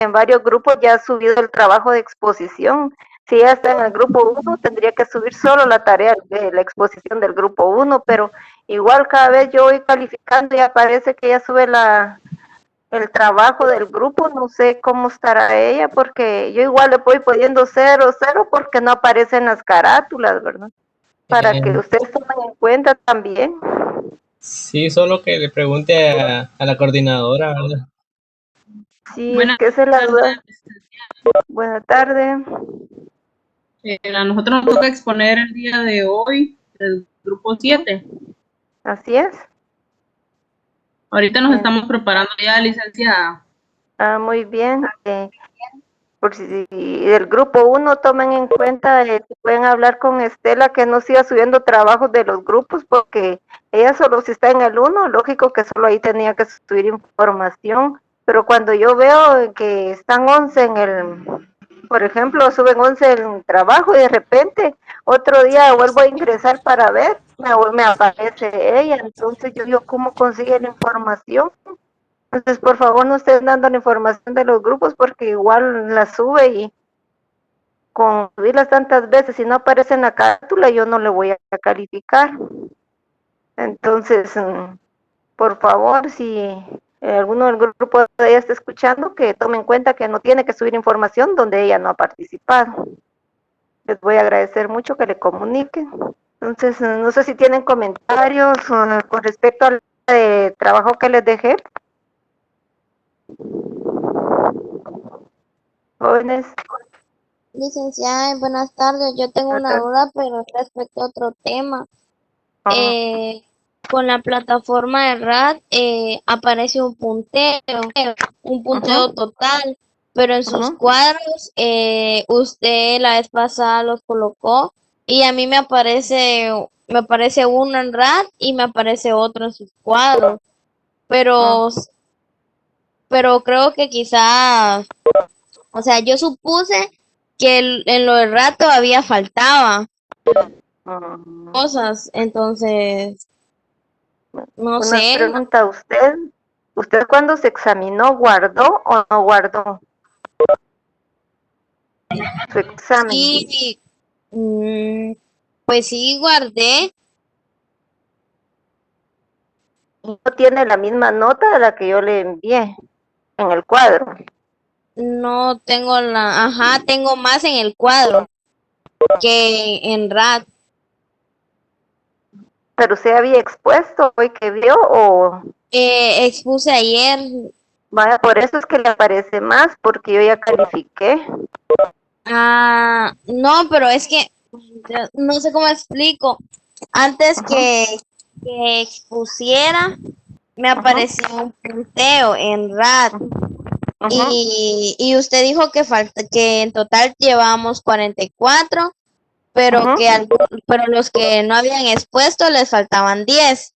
en varios grupos ya ha subido el trabajo de exposición. Si ella está en el grupo 1, tendría que subir solo la tarea de la exposición del grupo 1, pero igual cada vez yo voy calificando y aparece que ella sube el trabajo del grupo, no sé cómo estará ella, porque yo igual le voy poniendo 0, 0 porque no aparecen las carátulas, ¿verdad? Para que ustedes tomen en cuenta también. Sí, solo que le pregunte a la coordinadora, ¿verdad? Sí, es Buenas que esa es la duda. tardes. Buenas tardes. A nosotros nos toca exponer el día de hoy el grupo 7. Así es. Ahorita nos estamos preparando ya, licenciada. Muy bien. Por si del grupo 1 tomen en cuenta, si pueden hablar con Estela que no siga subiendo trabajos de los grupos, porque ella solo si está en el 1, lógico que solo ahí tenía que subir información, pero cuando yo veo que están 11 en por ejemplo, suben 11 en trabajo y de repente otro día vuelvo a ingresar para ver, me aparece ella, entonces yo ¿cómo consigue la información? Entonces, por favor, no estén dando la información de los grupos porque igual la sube y con subirlas tantas veces y no aparece en la carátula, yo no le voy a calificar. Entonces, por favor, si alguno del grupo de ella está escuchando, que tome en cuenta que no tiene que subir información donde ella no ha participado. Les voy a agradecer mucho que le comuniquen. Entonces, no sé si tienen comentarios con respecto al trabajo que les dejé. Jóvenes. Licenciada, buenas tardes. Yo tengo una duda, pero respecto a otro tema. Con la plataforma de RAD aparece un punteo total, pero en sus cuadros usted la vez pasada los colocó y a mí me aparece uno en RAD y me aparece otro en sus cuadros, pero creo que quizás, o sea, yo supuse que en lo de RAD todavía faltaba cosas, entonces no Una sé. pregunta, ¿usted cuando se examinó guardó o no guardó su examen? Sí, pues sí, guardé. No tiene la misma nota de la que yo le envié en el cuadro. No tengo tengo más en el cuadro que en RAD. ¿Pero usted había expuesto hoy que vio o...? Expuse ayer. Vaya, por eso es que le aparece más, porque yo ya califiqué. No, pero es que no sé cómo explico. Antes que expusiera, me apareció un punteo en RAD. Y usted dijo que en total llevamos 44, pero pero los que no habían expuesto les faltaban 10.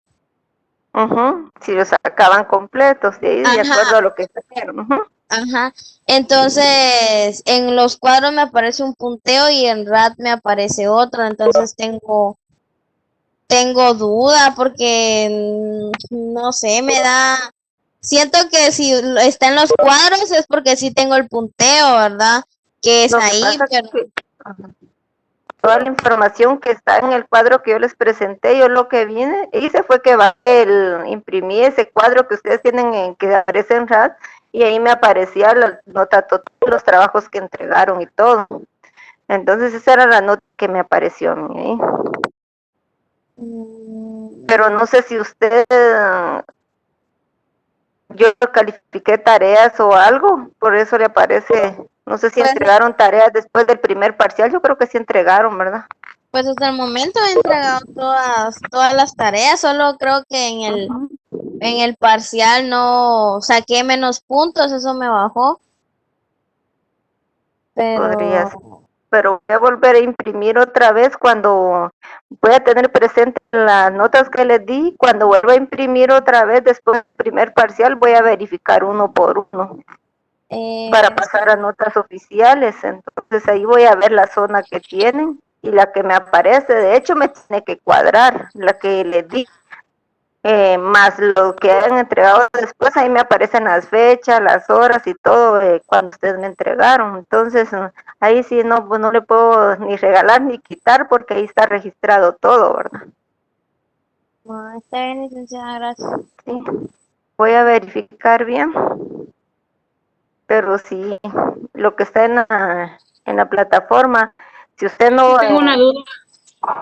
Si los sacaban completos, de acuerdo a lo que sacaron. Entonces, en los cuadros me aparece un punteo y en RAD me aparece otro. Entonces tengo duda porque no sé, siento que si está en los cuadros es porque sí tengo el punteo, ¿verdad? Que es ahí, pero toda la información que está en el cuadro que yo les presenté, yo lo que hice fue que imprimí ese cuadro que ustedes tienen que aparece en RAD y ahí me aparecía la nota total, los trabajos que entregaron y todo. Entonces esa era la nota que me apareció a mí ahí. Pero no sé si yo califiqué tareas o algo, por eso le aparece, no sé si entregaron tareas después del primer parcial, yo creo que sí entregaron, ¿verdad? pues hasta el momento he entregado todas las tareas, solo creo que en el parcial no saqué menos puntos, eso me bajó. Podría ser. Pero voy a volver a imprimir otra vez cuando voy a tener presente las notas que les di. Cuando vuelva a imprimir otra vez después del primer parcial, voy a verificar uno por uno para pasar a notas oficiales. Entonces ahí voy a ver la zona que tienen y la que me aparece. De hecho, me tiene que cuadrar la que les di. más lo que hayan entregado después, ahí me aparecen las fechas, las horas y todo cuando ustedes me entregaron. Entonces, ahí sí no, pues no le puedo ni regalar ni quitar porque ahí está registrado todo, ¿verdad? Ah, está bien, licenciada, gracias. Sí. Voy a verificar bien, pero sí, lo que está en la plataforma, si usted no, Tengo una duda,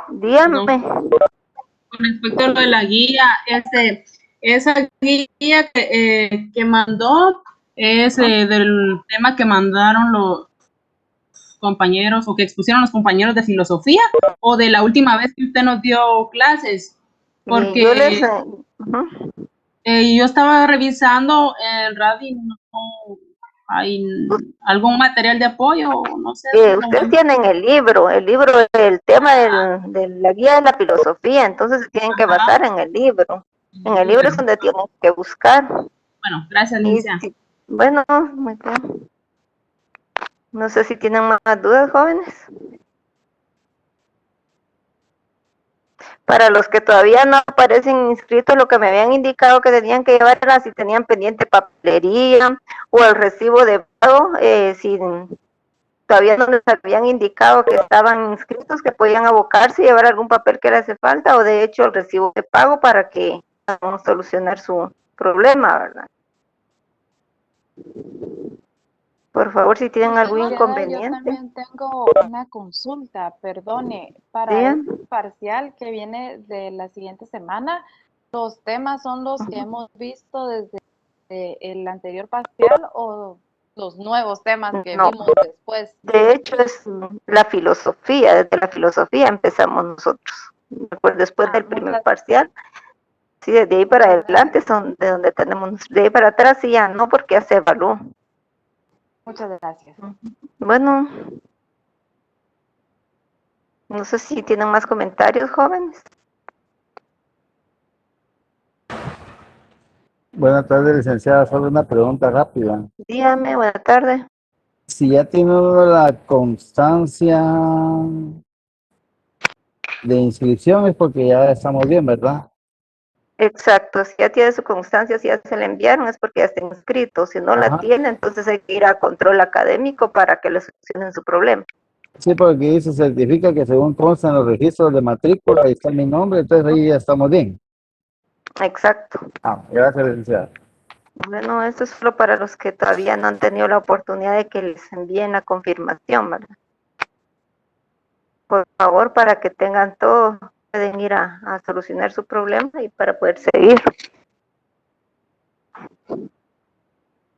dígame. con respecto a lo de la guía, esa guía que mandó es del tema que mandaron los compañeros o que expusieron los compañeros de filosofía o de la última vez que usted nos dio clases, Y yo les, porque yo estaba revisando en radio, no hay algún material de apoyo, no sé. ustedes tienen el libro, el tema de la guía de la filosofía, entonces se tienen que basar en el libro. En el libro es donde tienen que buscar. Bueno, gracias, licenciada. Bueno, muy bien. No sé si tienen más dudas, jóvenes. Para los que todavía no aparecen inscritos, lo que me habían indicado que tenían que llevar era si tenían pendiente papelería o el recibo de pago, si todavía no les habían indicado que estaban inscritos, que podían abocarse y llevar algún papel que les hace falta, o de hecho el recibo de pago para que podamos solucionar su problema, ¿verdad? Por favor, si tienen algún inconveniente. Yo también tengo una consulta, perdone, para Bien. el parcial que viene de la siguiente semana, ¿los temas son los que hemos visto desde el anterior parcial o los nuevos temas que vimos después? De hecho, es la filosofía, desde la filosofía empezamos nosotros. Después del primer parcial, sí, de ahí para adelante son de donde tenemos, de ahí para atrás sí ya no, porque ya se evaluó. Muchas gracias. Bueno, no sé si tienen más comentarios, jóvenes. Buenas tardes, licenciada. Solo una pregunta rápida. Dígame, buenas tardes. Si ya tiene uno la constancia de inscripción es porque ya estamos bien, ¿verdad? Exacto, si ya tiene su constancia, si ya se le enviaron, es porque ya está inscrito. Si no la tiene, entonces hay que ir a control académico para que le solucionen su problema. Sí, porque dice, certifica que según consta en los registros de matrícula, ahí está mi nombre, entonces ahí ya estamos bien. Exacto. Gracias, licenciada. Bueno, esto es solo para los que todavía no han tenido la oportunidad de que les envíen la confirmación, ¿verdad? Por favor, para que tengan todo, pueden ir a solucionar su problema y para poder seguir.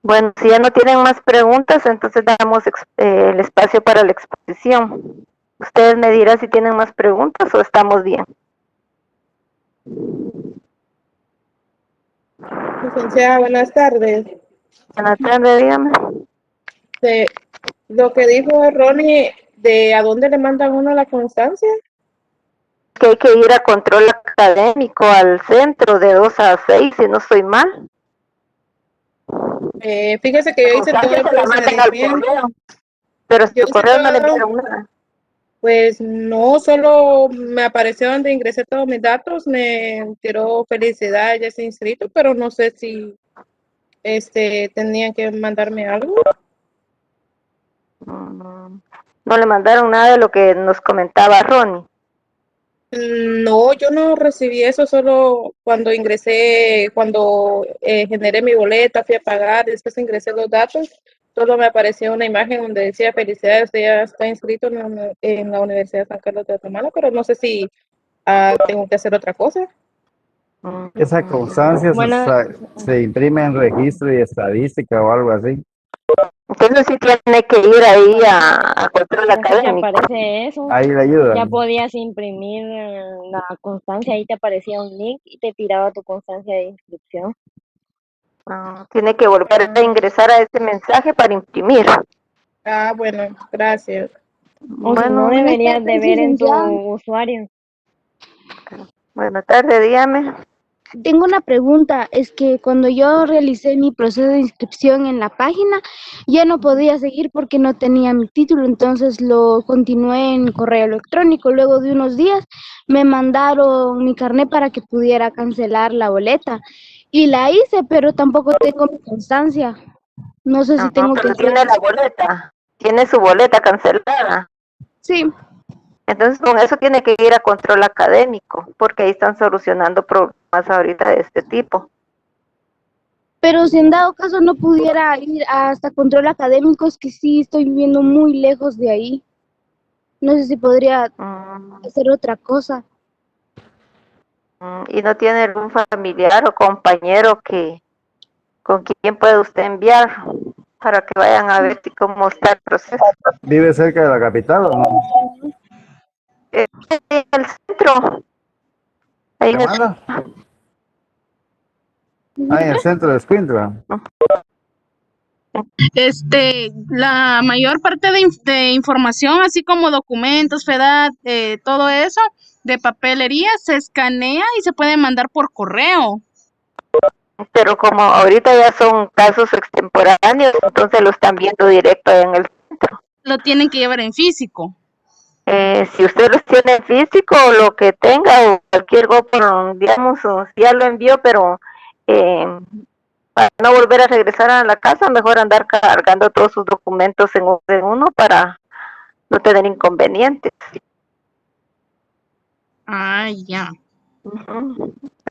Bueno, si ya no tienen más preguntas, entonces damos el espacio para la exposición. Ustedes me dirán si tienen más preguntas o estamos bien. Licenciada, buenas tardes. Buenas tardes, dígame. Lo que dijo Ronnie, ¿de a dónde le mandan uno la constancia? Que hay que ir a control académico al centro de 2 a 6, si no estoy mal. Fíjese que yo hice todo el procedimiento. Pero su correo no le enviaron nada. Pues no, solo me apareció donde ingresé todos mis datos, me tiró felicidad, ya está inscrito, pero no sé si tenían que mandarme algo. No le mandaron nada de lo que nos comentaba Ronnie. No, yo no recibí eso, solo cuando ingresé, cuando generé mi boleta, fui a pagar, después ingresé los datos, solo me apareció una imagen donde decía felicidades, usted ya está inscrito en la Universidad de San Carlos de Guatemala, pero no sé si tengo que hacer otra cosa. Esa constancia se imprime en registro y estadística o algo así. Entonces sí tiene que ir ahí a control académico. Aparece eso. Ahí le ayudan. Ya podías imprimir la constancia, ahí te aparecía un link y te tiraba tu constancia de inscripción. Tiene que volver a ingresar a ese mensaje para imprimir. Bueno, gracias. O si no, deberías de ver en tu usuario. Buenas tardes, dígame. Tengo una pregunta, es que cuando yo realicé mi proceso de inscripción en la página, ya no podía seguir porque no tenía mi título, entonces lo continué en correo electrónico. Luego de unos días me mandaron mi carnet para que pudiera cancelar la boleta. Y la hice, pero tampoco tengo mi constancia. No sé si tengo que pero hacer. tiene la boleta, tiene su boleta cancelada. Sí. Entonces con eso tiene que ir a control académico, porque ahí están solucionando problemas ahorita de este tipo. Pero si en dado caso no pudiera ir hasta control académico, es que sí estoy viviendo muy lejos de ahí. No sé si podría hacer otra cosa. ¿Y no tiene algún familiar o compañero con quien puede usted enviar para que vayan a ver cómo está el proceso? ¿Vive cerca de la capital o no? En el centro. Ahí en el ¿Llamada? Ah, en el centro de Escuintla. La mayor parte de información, así como documentos, FEDAT, todo eso, de papelería, se escanea y se puede mandar por correo. Pero como ahorita ya son casos extemporáneos, entonces lo están viendo directo en el centro. Lo tienen que llevar en físico. Si usted los tiene en físico, lo que tenga, o cualquier GoPro, digamos, o si ya lo envió, pero para no volver a regresar a la casa, mejor andar cargando todos sus documentos en uno para no tener inconvenientes. Ah, ya.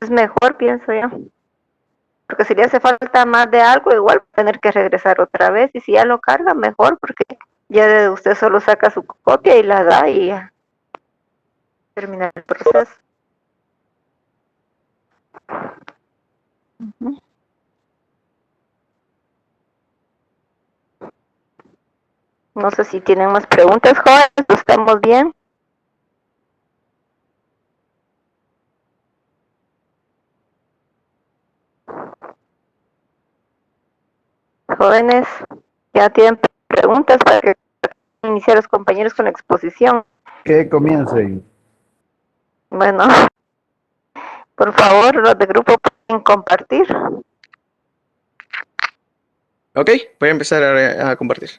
Es mejor, pienso yo. Porque si le hace falta más de algo, igual va a tener que regresar otra vez. Y si ya lo carga, mejor, porque ya usted solo saca su copia y la da y ya termina el proceso. No sé si tienen más preguntas, jóvenes. ¿Estamos bien? Jóvenes, ¿ya tienen preguntas para que iniciar los compañeros con la exposición? Que comiencen. Bueno, por favor, los de grupo pueden compartir. Ok, voy a empezar a compartir.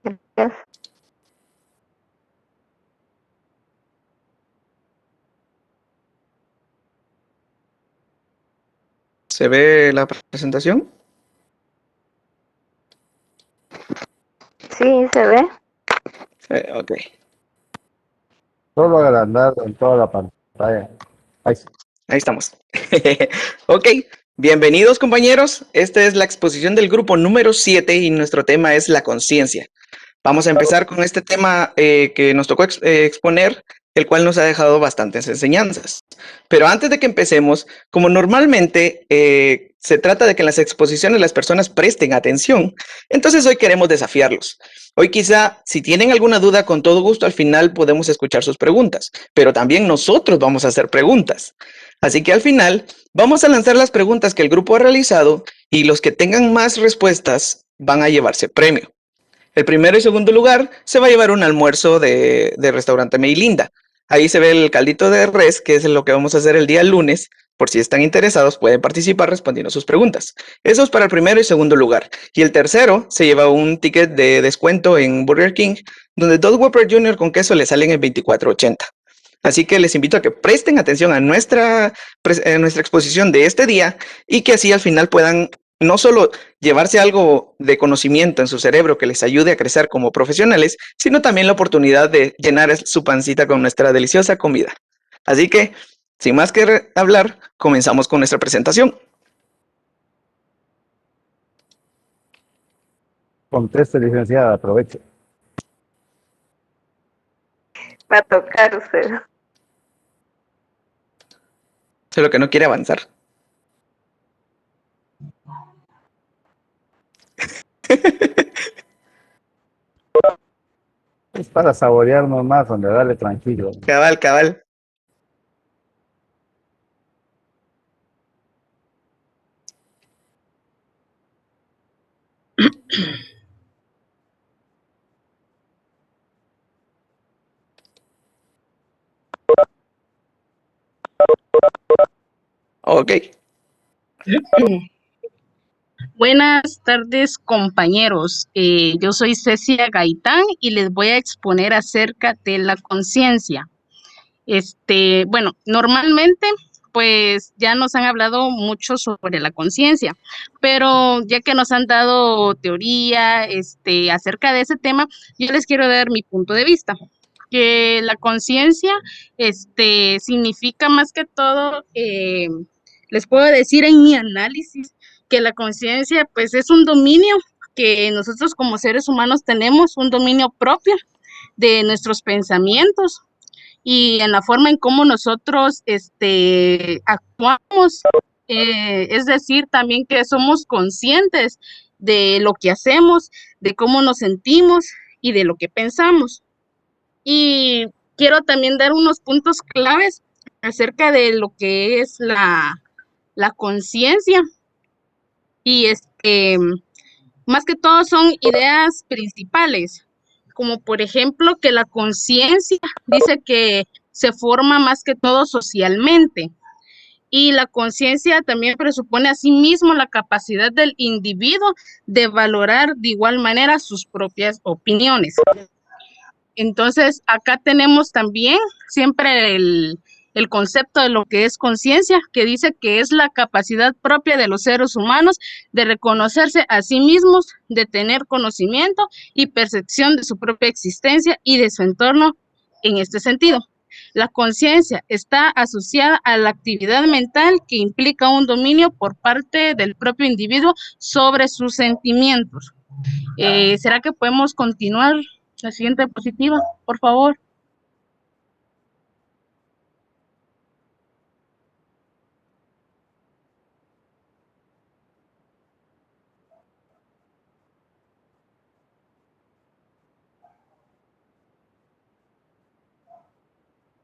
Gracias. ¿Se ve la presentación? Sí, se ve. Ok. Solo agrandar en toda la pantalla. Ahí estamos. Ok, bienvenidos compañeros. Esta es la exposición del grupo número 7 y nuestro tema es la conciencia. Vamos a empezar con este tema que nos tocó exponer, el cual nos ha dejado bastantes enseñanzas. Pero antes de que empecemos, como normalmente se trata de que en las exposiciones las personas presten atención, entonces hoy queremos desafiarlos. Hoy quizá, si tienen alguna duda, con todo gusto al final podemos escuchar sus preguntas, pero también nosotros vamos a hacer preguntas. Así que al final vamos a lanzar las preguntas que el grupo ha realizado y los que tengan más respuestas van a llevarse premio. El primero y segundo lugar se va a llevar un almuerzo de restaurante Meilinda. Ahí se ve el caldito de res, que es lo que vamos a hacer el día lunes. Por si están interesados, pueden participar respondiendo sus preguntas. Eso es para el primero y segundo lugar. Y el tercero se lleva un ticket de descuento en Burger King, donde 2 Whopper Jr. con queso le salen en $24.80. Así que les invito a que presten atención a nuestra exposición de este día y que así al final puedan no solo llevarse algo de conocimiento en su cerebro que les ayude a crecer como profesionales, sino también la oportunidad de llenar su pancita con nuestra deliciosa comida. Así que, sin más que hablar, comenzamos con nuestra presentación. Conteste, licenciada, aproveche. Va a tocar usted. Solo que no quiere avanzar. Es para saborearnos más, donde dale tranquilo. Cabal, cabal. Ok. Buenas tardes, compañeros. Yo soy Cecia Gaitán y les voy a exponer acerca de la conciencia. Bueno, normalmente pues ya nos han hablado mucho sobre la conciencia, pero ya que nos han dado teoría acerca de ese tema, yo les quiero dar mi punto de vista, que la conciencia significa más que todo, les puedo decir en mi análisis, que la conciencia pues es un dominio que nosotros como seres humanos tenemos, un dominio propio de nuestros pensamientos, y en la forma en cómo nosotros actuamos, es decir, también que somos conscientes de lo que hacemos, de cómo nos sentimos y de lo que pensamos. Y quiero también dar unos puntos claves acerca de lo que es la conciencia. Y más que todo son ideas principales, como por ejemplo que la conciencia dice que se forma más que todo socialmente, y la conciencia también presupone asimismo la capacidad del individuo de valorar de igual manera sus propias opiniones. Entonces, acá tenemos también siempre el concepto de lo que es conciencia, que dice que es la capacidad propia de los seres humanos de reconocerse a sí mismos, de tener conocimiento y percepción de su propia existencia y de su entorno en este sentido. La conciencia está asociada a la actividad mental que implica un dominio por parte del propio individuo sobre sus sentimientos. ¿Será que podemos continuar? La siguiente diapositiva, por favor.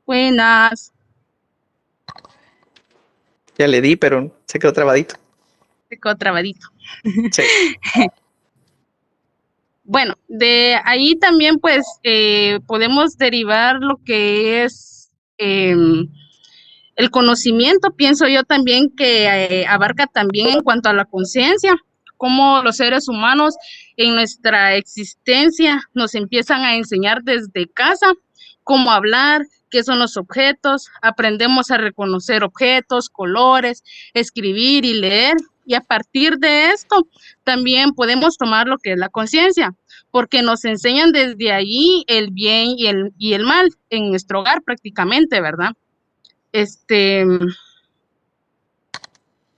Buenas. Ya le di, pero se quedó trabadito. Se quedó trabadito. Sí. Bueno, de ahí también pues podemos derivar lo que es el conocimiento, pienso yo también que abarca también en cuanto a la conciencia, cómo los seres humanos en nuestra existencia nos empiezan a enseñar desde casa cómo hablar, qué son los objetos, aprendemos a reconocer objetos, colores, escribir y leer, y a partir de esto también podemos tomar lo que es la conciencia, porque nos enseñan desde ahí el bien y el mal en nuestro hogar prácticamente, ¿verdad?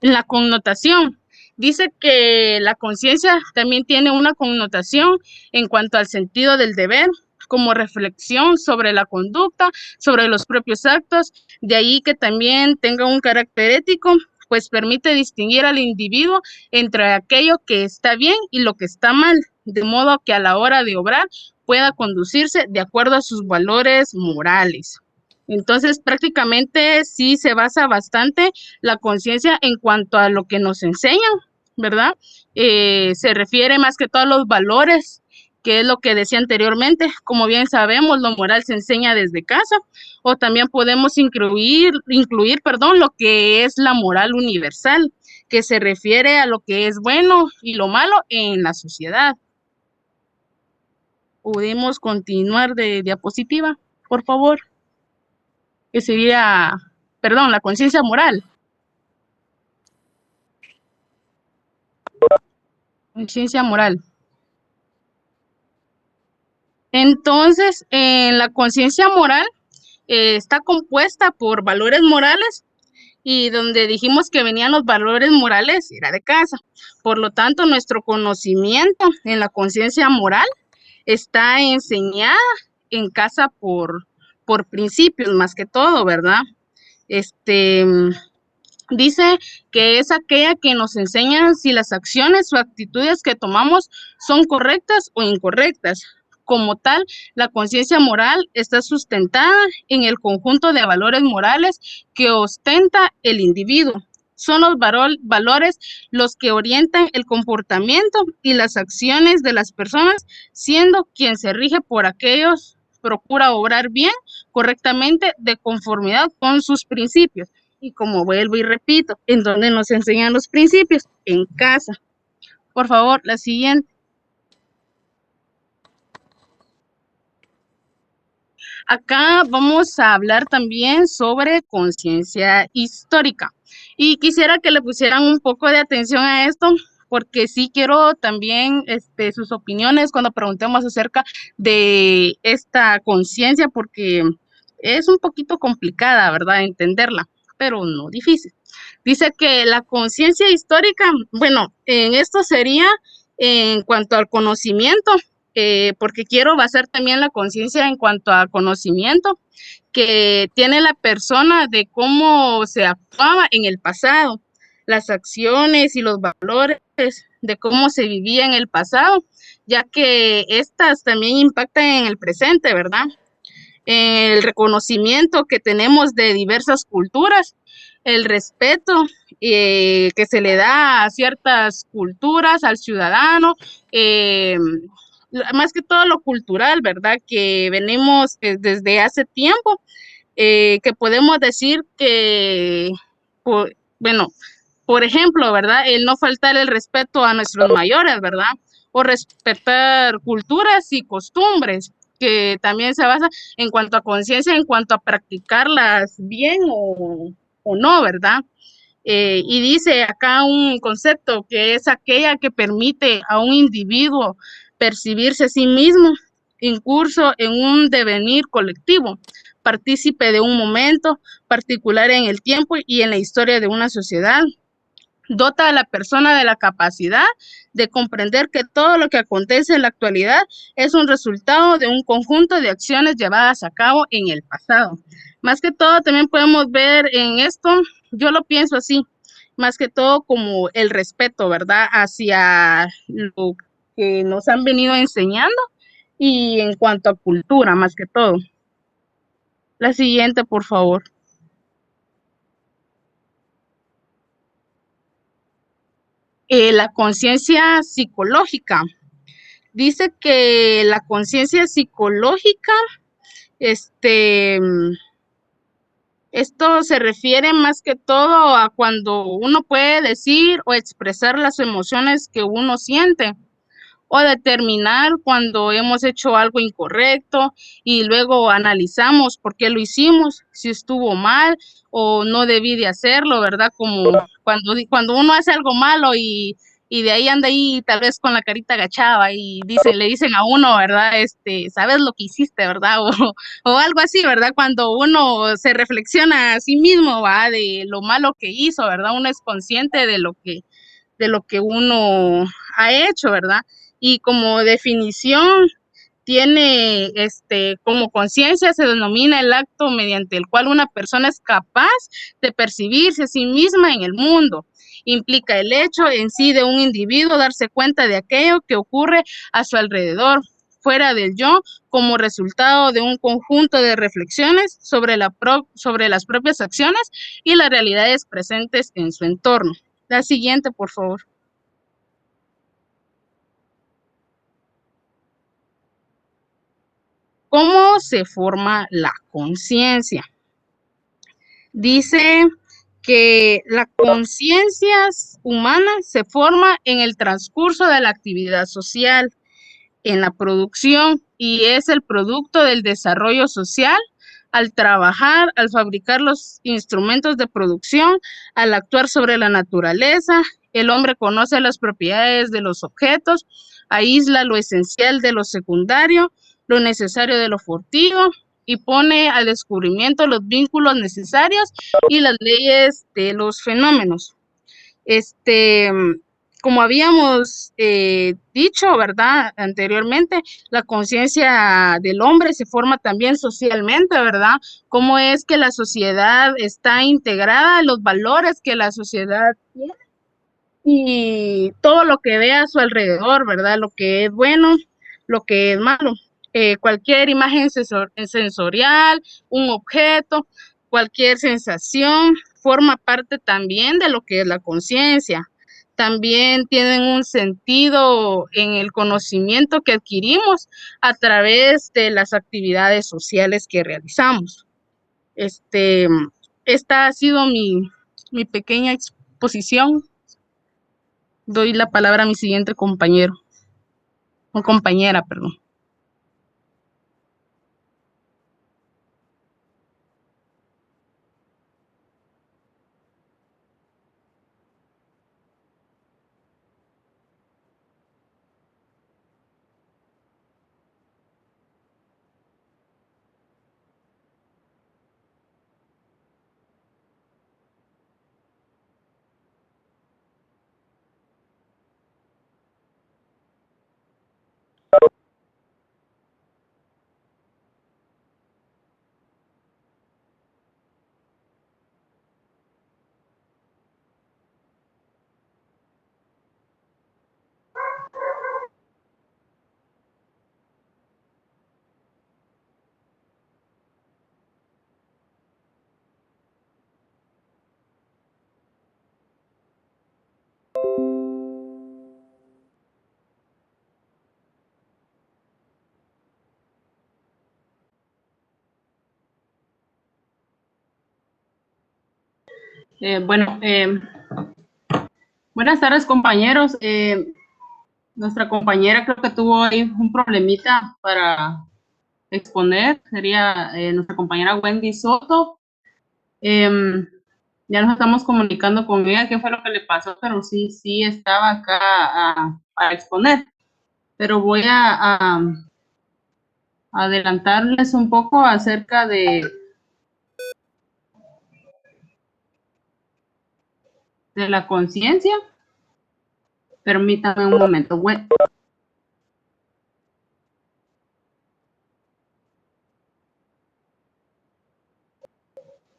La connotación. Dice que la conciencia también tiene una connotación en cuanto al sentido del deber, como reflexión sobre la conducta, sobre los propios actos, de ahí que también tenga un carácter ético, pues permite distinguir al individuo entre aquello que está bien y lo que está mal, de modo que a la hora de obrar pueda conducirse de acuerdo a sus valores morales. Entonces, prácticamente sí se basa bastante la conciencia en cuanto a lo que nos enseñan, ¿verdad? Se refiere más que todo a los valores, que es lo que decía anteriormente. Como bien sabemos, lo moral se enseña desde casa, o también podemos incluir, lo que es la moral universal, que se refiere a lo que es bueno y lo malo en la sociedad. ¿Podemos continuar de diapositiva, por favor? Que sería, perdón, la conciencia moral. Conciencia moral. Entonces, en la conciencia moral está compuesta por valores morales, y donde dijimos que venían los valores morales era de casa. Por lo tanto, nuestro conocimiento en la conciencia moral está enseñada en casa por principios más que todo, ¿verdad? Dice que es aquella que nos enseña si las acciones o actitudes que tomamos son correctas o incorrectas. Como tal, la conciencia moral está sustentada en el conjunto de valores morales que ostenta el individuo. Son los valores los que orientan el comportamiento y las acciones de las personas, siendo quien se rige por aquellos, procura obrar bien, correctamente, de conformidad con sus principios. Y como vuelvo y repito, ¿en dónde nos enseñan los principios? En casa. Por favor, la siguiente. Acá vamos a hablar también sobre conciencia histórica. Y quisiera que le pusieran un poco de atención a esto, porque sí quiero también sus opiniones cuando preguntemos acerca de esta conciencia, porque es un poquito complicada, ¿verdad?, entenderla, pero no difícil. Dice que la conciencia histórica, bueno, en esto sería en cuanto al conocimiento, porque quiero basar también la conciencia en cuanto a conocimiento que tiene la persona de cómo se actuaba en el pasado, las acciones y los valores de cómo se vivía en el pasado, ya que estas también impactan en el presente, ¿verdad? El reconocimiento que tenemos de diversas culturas, el respeto que se le da a ciertas culturas, al ciudadano, más que todo lo cultural, ¿verdad? Que venimos desde hace tiempo, que podemos decir que, bueno, por ejemplo, ¿verdad? El no faltar el respeto a nuestros mayores, ¿verdad? O respetar culturas y costumbres, que también se basa en cuanto a conciencia, en cuanto a practicarlas bien o no, ¿verdad? Y dice acá un concepto que es aquella que permite a un individuo percibirse a sí mismo incurso en un devenir colectivo, partícipe de un momento particular en el tiempo y en la historia de una sociedad. Dota a la persona de la capacidad de comprender que todo lo que acontece en la actualidad es un resultado de un conjunto de acciones llevadas a cabo en el pasado. Más que todo, también podemos ver en esto, yo lo pienso así, más que todo como el respeto, ¿verdad?, hacia lo que nos han venido enseñando y en cuanto a cultura, más que todo. La siguiente, por favor. La conciencia psicológica. Dice que la conciencia psicológica, esto se refiere más que todo a cuando uno puede decir o expresar las emociones que uno siente, o determinar cuando hemos hecho algo incorrecto y luego analizamos por qué lo hicimos, si estuvo mal o no debí de hacerlo, ¿verdad? Como cuando uno hace algo malo y de ahí anda ahí tal vez con la carita agachada y le dicen a uno, ¿verdad? ¿Sabes lo que hiciste, verdad? O algo así, ¿verdad? Cuando uno se reflexiona a sí mismo, ¿va? De lo malo que hizo, ¿verdad? Uno es consciente de lo que uno ha hecho, ¿verdad? Y como definición tiene, como conciencia se denomina el acto mediante el cual una persona es capaz de percibirse a sí misma en el mundo. Implica el hecho en sí de un individuo darse cuenta de aquello que ocurre a su alrededor, fuera del yo, como resultado de un conjunto de reflexiones sobre las propias acciones y las realidades presentes en su entorno. La siguiente, por favor. ¿Cómo se forma la conciencia? Dice que la conciencia humana se forma en el transcurso de la actividad social, en la producción, y es el producto del desarrollo social al trabajar, al fabricar los instrumentos de producción, al actuar sobre la naturaleza. El hombre conoce las propiedades de los objetos, aísla lo esencial de lo secundario, lo necesario de lo fortuito, y pone al descubrimiento los vínculos necesarios y las leyes de los fenómenos. Como habíamos dicho, ¿verdad?, anteriormente, la conciencia del hombre se forma también socialmente, ¿verdad? Cómo es que la sociedad está integrada, los valores que la sociedad tiene y todo lo que ve a su alrededor, ¿verdad? Lo que es bueno, lo que es malo. Cualquier imagen sensorial, un objeto, cualquier sensación, forma parte también de lo que es la conciencia. También tienen un sentido en el conocimiento que adquirimos a través de las actividades sociales que realizamos. Esta ha sido mi pequeña exposición. Doy la palabra a mi siguiente compañero, o compañera, perdón. Buenas tardes, compañeros. Nuestra compañera creo que tuvo ahí un problemita para exponer. Sería nuestra compañera Wendy Soto. Ya nos estamos comunicando con ella qué fue lo que le pasó, pero sí estaba acá a exponer. Pero voy a adelantarles un poco acerca de la conciencia. Permítame un momento.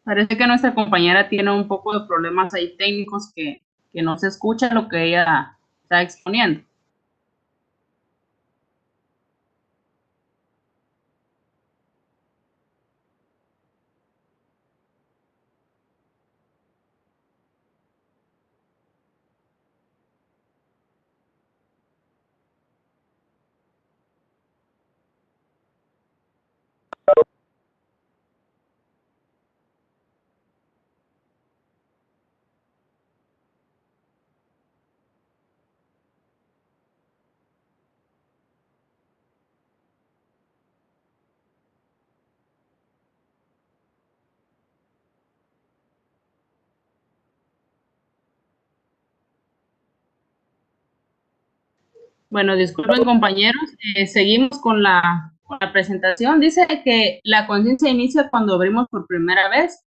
Parece que nuestra compañera tiene un poco de problemas ahí técnicos que no se escucha lo que ella está exponiendo. Bueno, disculpen compañeros, seguimos con la presentación. Dice que la conciencia inicia cuando abrimos por primera vez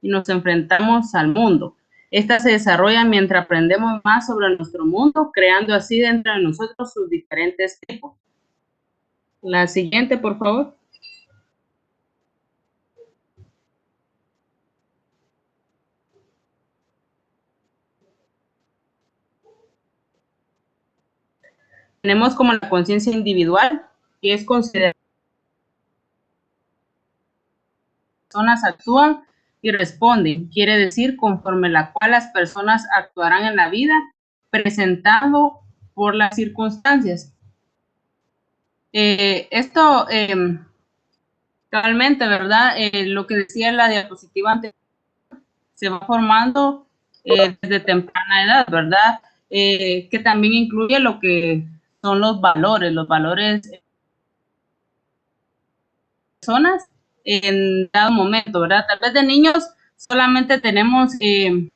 y nos enfrentamos al mundo. Esta se desarrolla mientras aprendemos más sobre nuestro mundo, creando así dentro de nosotros sus diferentes tipos. La siguiente, por favor. Tenemos como la conciencia individual, que es considerada personas actúan y responden, quiere decir conforme la cual las personas actuarán en la vida, presentado por las circunstancias. Esto realmente, ¿verdad? Lo que decía la diapositiva anterior, se va formando desde temprana edad, ¿verdad? Que también incluye lo que son los valores personas en dado momento, ¿verdad? Tal vez de niños solamente tenemos aquello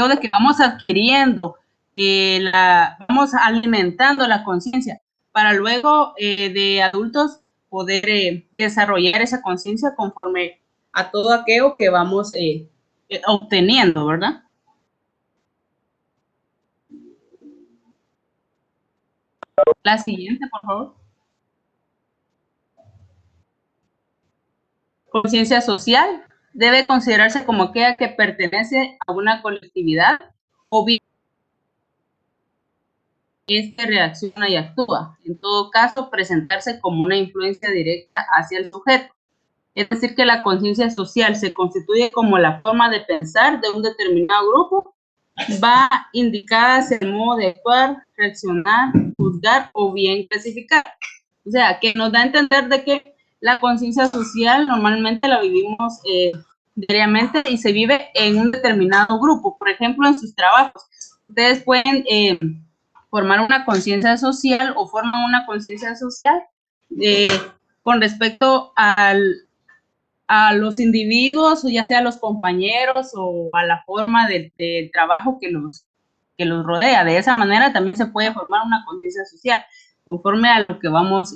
de que vamos adquiriendo, vamos alimentando la conciencia para luego de adultos poder desarrollar esa conciencia conforme a todo aquello que vamos obteniendo, ¿verdad? La siguiente, por favor. Conciencia social debe considerarse como aquella que pertenece a una colectividad o bien este reacciona y actúa. En todo caso, presentarse como una influencia directa hacia el sujeto. Es decir, que la conciencia social se constituye como la forma de pensar de un determinado grupo, va indicada hacia el modo de actuar, reaccionar, juzgar o bien clasificar. O sea, que nos da a entender de que la conciencia social normalmente la vivimos diariamente y se vive en un determinado grupo. Por ejemplo, en sus trabajos. Ustedes pueden formar una conciencia social o forman una conciencia social con respecto a los individuos, o ya sea a los compañeros o a la forma de trabajo que los rodea. De esa manera también se puede formar una conciencia social conforme a lo que vamos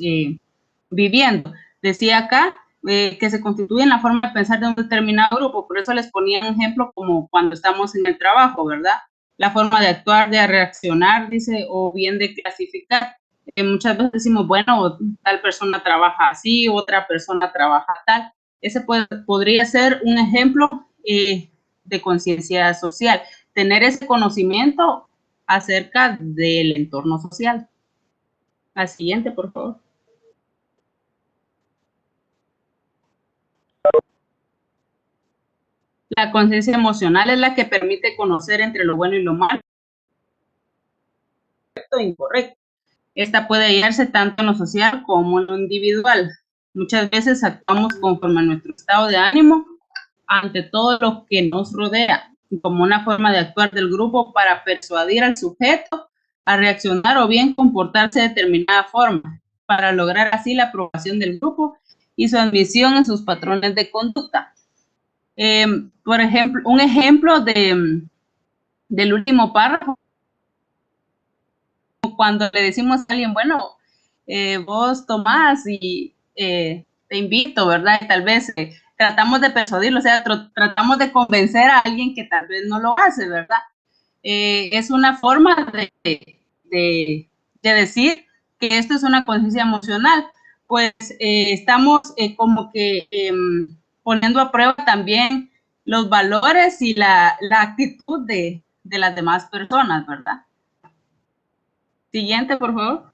viviendo. Decía acá que se constituye en la forma de pensar de un determinado grupo, por eso les ponía un ejemplo como cuando estamos en el trabajo, ¿verdad? La forma de actuar, de reaccionar, dice, o bien de clasificar. Muchas veces decimos, bueno, tal persona trabaja así, otra persona trabaja tal. Ese podría ser un ejemplo de conciencia social, tener ese conocimiento acerca del entorno social. La siguiente, por favor. La conciencia emocional es la que permite conocer entre lo bueno y lo malo, correcto e incorrecto. Esta puede hallarse tanto en lo social como en lo individual. Muchas veces actuamos conforme a nuestro estado de ánimo ante todo lo que nos rodea, como una forma de actuar del grupo para persuadir al sujeto a reaccionar o bien comportarse de determinada forma, para lograr así la aprobación del grupo y su admisión en sus patrones de conducta. Por ejemplo, un ejemplo del último párrafo, cuando le decimos a alguien, bueno, vos tomás y te invito, ¿verdad? Y tal vez tratamos de persuadirlo, o sea, tratamos de convencer a alguien que tal vez no lo hace, ¿verdad? Es una forma de decir que esto es una conciencia emocional, pues estamos como que poniendo a prueba también los valores y la actitud de las demás personas, ¿verdad? Siguiente, por favor.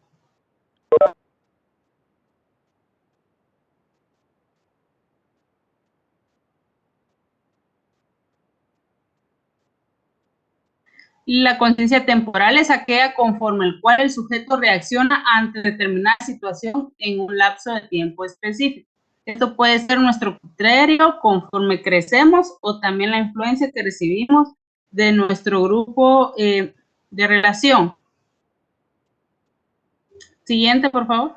La conciencia temporal es aquella conforme el cual el sujeto reacciona ante determinada situación en un lapso de tiempo específico. Esto puede ser nuestro criterio conforme crecemos o también la influencia que recibimos de nuestro grupo de relación. Siguiente, por favor.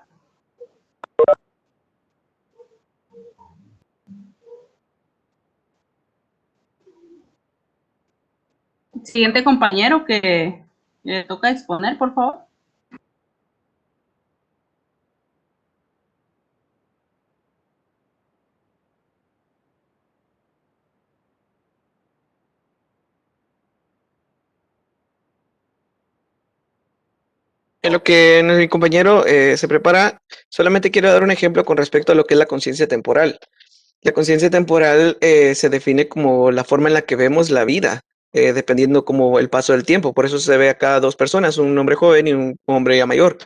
Siguiente compañero que le toca exponer, por favor. En lo que mi compañero se prepara, solamente quiero dar un ejemplo con respecto a lo que es la conciencia temporal. La conciencia temporal se define como la forma en la que vemos la vida, dependiendo como el paso del tiempo. Por eso se ve acá dos personas, un hombre joven y un hombre ya mayor.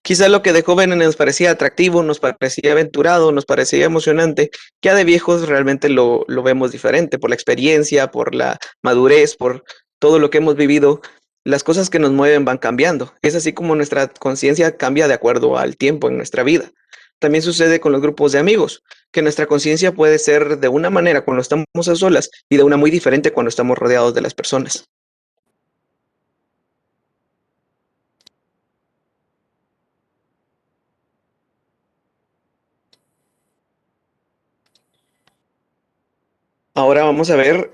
Quizá lo que de jóvenes nos parecía atractivo, nos parecía aventurado, nos parecía emocionante, ya de viejos realmente lo vemos diferente por la experiencia, por la madurez, por todo lo que hemos vivido. Las cosas que nos mueven van cambiando. Es así como nuestra conciencia cambia de acuerdo al tiempo en nuestra vida. También sucede con los grupos de amigos, que nuestra conciencia puede ser de una manera cuando estamos a solas y de una muy diferente cuando estamos rodeados de las personas. Ahora vamos a ver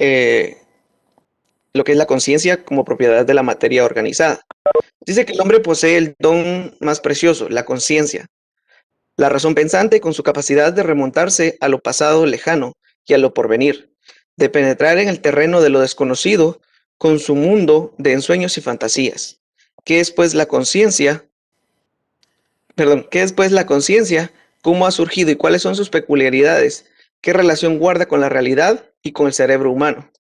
lo que es la conciencia como propiedad de la materia organizada. Dice que el hombre posee el don más precioso, la conciencia. La razón pensante con su capacidad de remontarse a lo pasado lejano y a lo porvenir, de penetrar en el terreno de lo desconocido con su mundo de ensueños y fantasías. ¿Qué es pues la conciencia? ¿Qué es pues la conciencia? ¿Cómo ha surgido y cuáles son sus peculiaridades? ¿Qué relación guarda con la realidad y con el cerebro humano?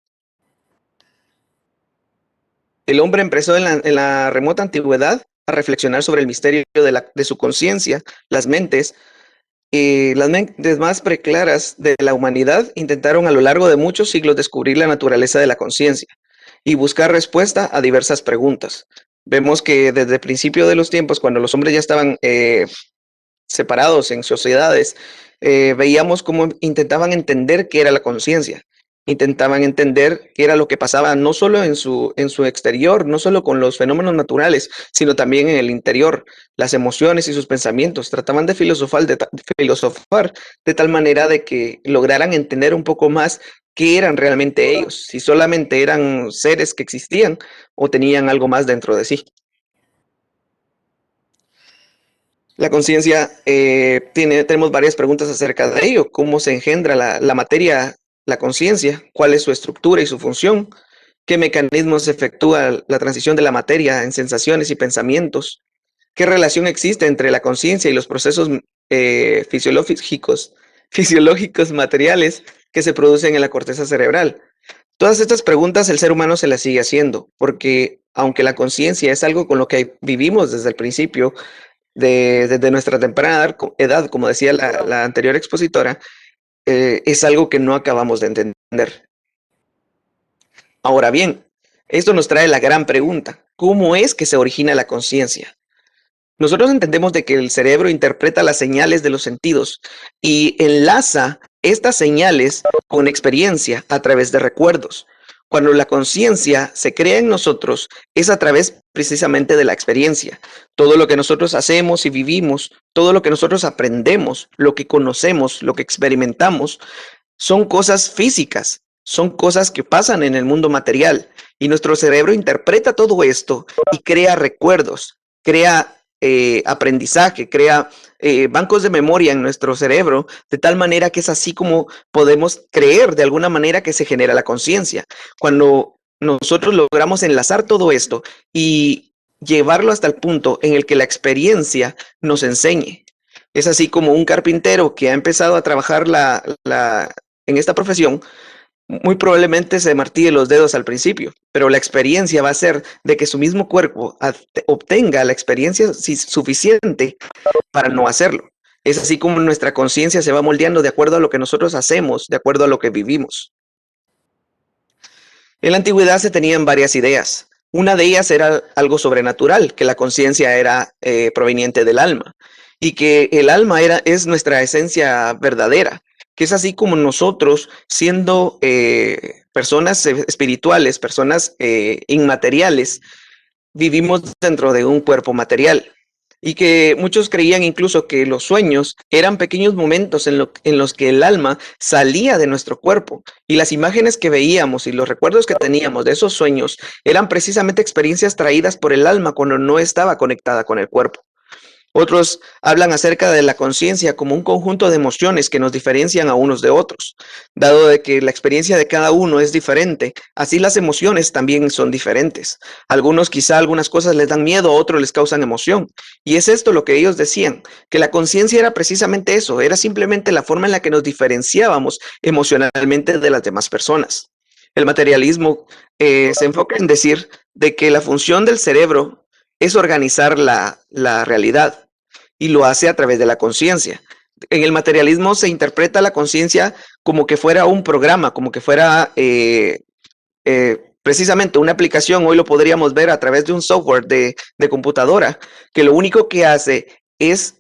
El hombre empezó en la remota antigüedad a reflexionar sobre el misterio de su conciencia. Las mentes más preclaras de la humanidad intentaron a lo largo de muchos siglos descubrir la naturaleza de la conciencia y buscar respuesta a diversas preguntas. Vemos que desde el principio de los tiempos, cuando los hombres ya estaban separados en sociedades, veíamos cómo intentaban entender qué era la conciencia. Intentaban entender qué era lo que pasaba no solo en su exterior, no solo con los fenómenos naturales, sino también en el interior, las emociones y sus pensamientos. Trataban de filosofar de tal manera de que lograran entender un poco más qué eran realmente ellos, si solamente eran seres que existían o tenían algo más dentro de sí. La conciencia, tenemos varias preguntas acerca de ello. ¿Cómo se engendra la materia, la conciencia? ¿Cuál es su estructura y su función? ¿Qué mecanismos efectúa la transición de la materia en sensaciones y pensamientos? ¿Qué relación existe entre la conciencia y los procesos fisiológicos materiales que se producen en la corteza cerebral? Todas estas preguntas el ser humano se las sigue haciendo, porque aunque la conciencia es algo con lo que vivimos desde el principio, desde nuestra temprana edad, como decía la anterior expositora, es algo que no acabamos de entender. Ahora bien, esto nos trae la gran pregunta: ¿cómo es que se origina la conciencia? Nosotros entendemos de que el cerebro interpreta las señales de los sentidos y enlaza estas señales con experiencia a través de recuerdos. Cuando la conciencia se crea en nosotros, es a través precisamente de la experiencia. Todo lo que nosotros hacemos y vivimos, todo lo que nosotros aprendemos, lo que conocemos, lo que experimentamos, son cosas físicas, son cosas que pasan en el mundo material. Y nuestro cerebro interpreta todo esto y crea recuerdos, crea aprendizaje, crea bancos de memoria en nuestro cerebro, de tal manera que es así como podemos creer de alguna manera que se genera la conciencia. Cuando nosotros logramos enlazar todo esto y llevarlo hasta el punto en el que la experiencia nos enseñe. Es así como un carpintero que ha empezado a trabajar en esta profesión, muy probablemente se martille los dedos al principio, pero la experiencia va a ser de que su mismo cuerpo obtenga la experiencia suficiente para no hacerlo. Es así como nuestra conciencia se va moldeando de acuerdo a lo que nosotros hacemos, de acuerdo a lo que vivimos. En la antigüedad se tenían varias ideas. Una de ellas era algo sobrenatural, que la conciencia era proveniente del alma y que el alma es nuestra esencia verdadera, que es así como nosotros, siendo personas espirituales, personas inmateriales, vivimos dentro de un cuerpo material. Y que muchos creían incluso que los sueños eran pequeños momentos en los que el alma salía de nuestro cuerpo. Y las imágenes que veíamos y los recuerdos que teníamos de esos sueños eran precisamente experiencias traídas por el alma cuando no estaba conectada con el cuerpo. Otros hablan acerca de la conciencia como un conjunto de emociones que nos diferencian a unos de otros. Dado de que la experiencia de cada uno es diferente, así las emociones también son diferentes. Algunos quizá algunas cosas les dan miedo, a otros les causan emoción. Y es esto lo que ellos decían, que la conciencia era precisamente eso, era simplemente la forma en la que nos diferenciábamos emocionalmente de las demás personas. El materialismo se enfoca en decir de que la función del cerebro es organizar la realidad y lo hace a través de la conciencia. En el materialismo se interpreta la conciencia como que fuera un programa, como que fuera precisamente una aplicación. Hoy lo podríamos ver a través de un software de computadora, que lo único que hace es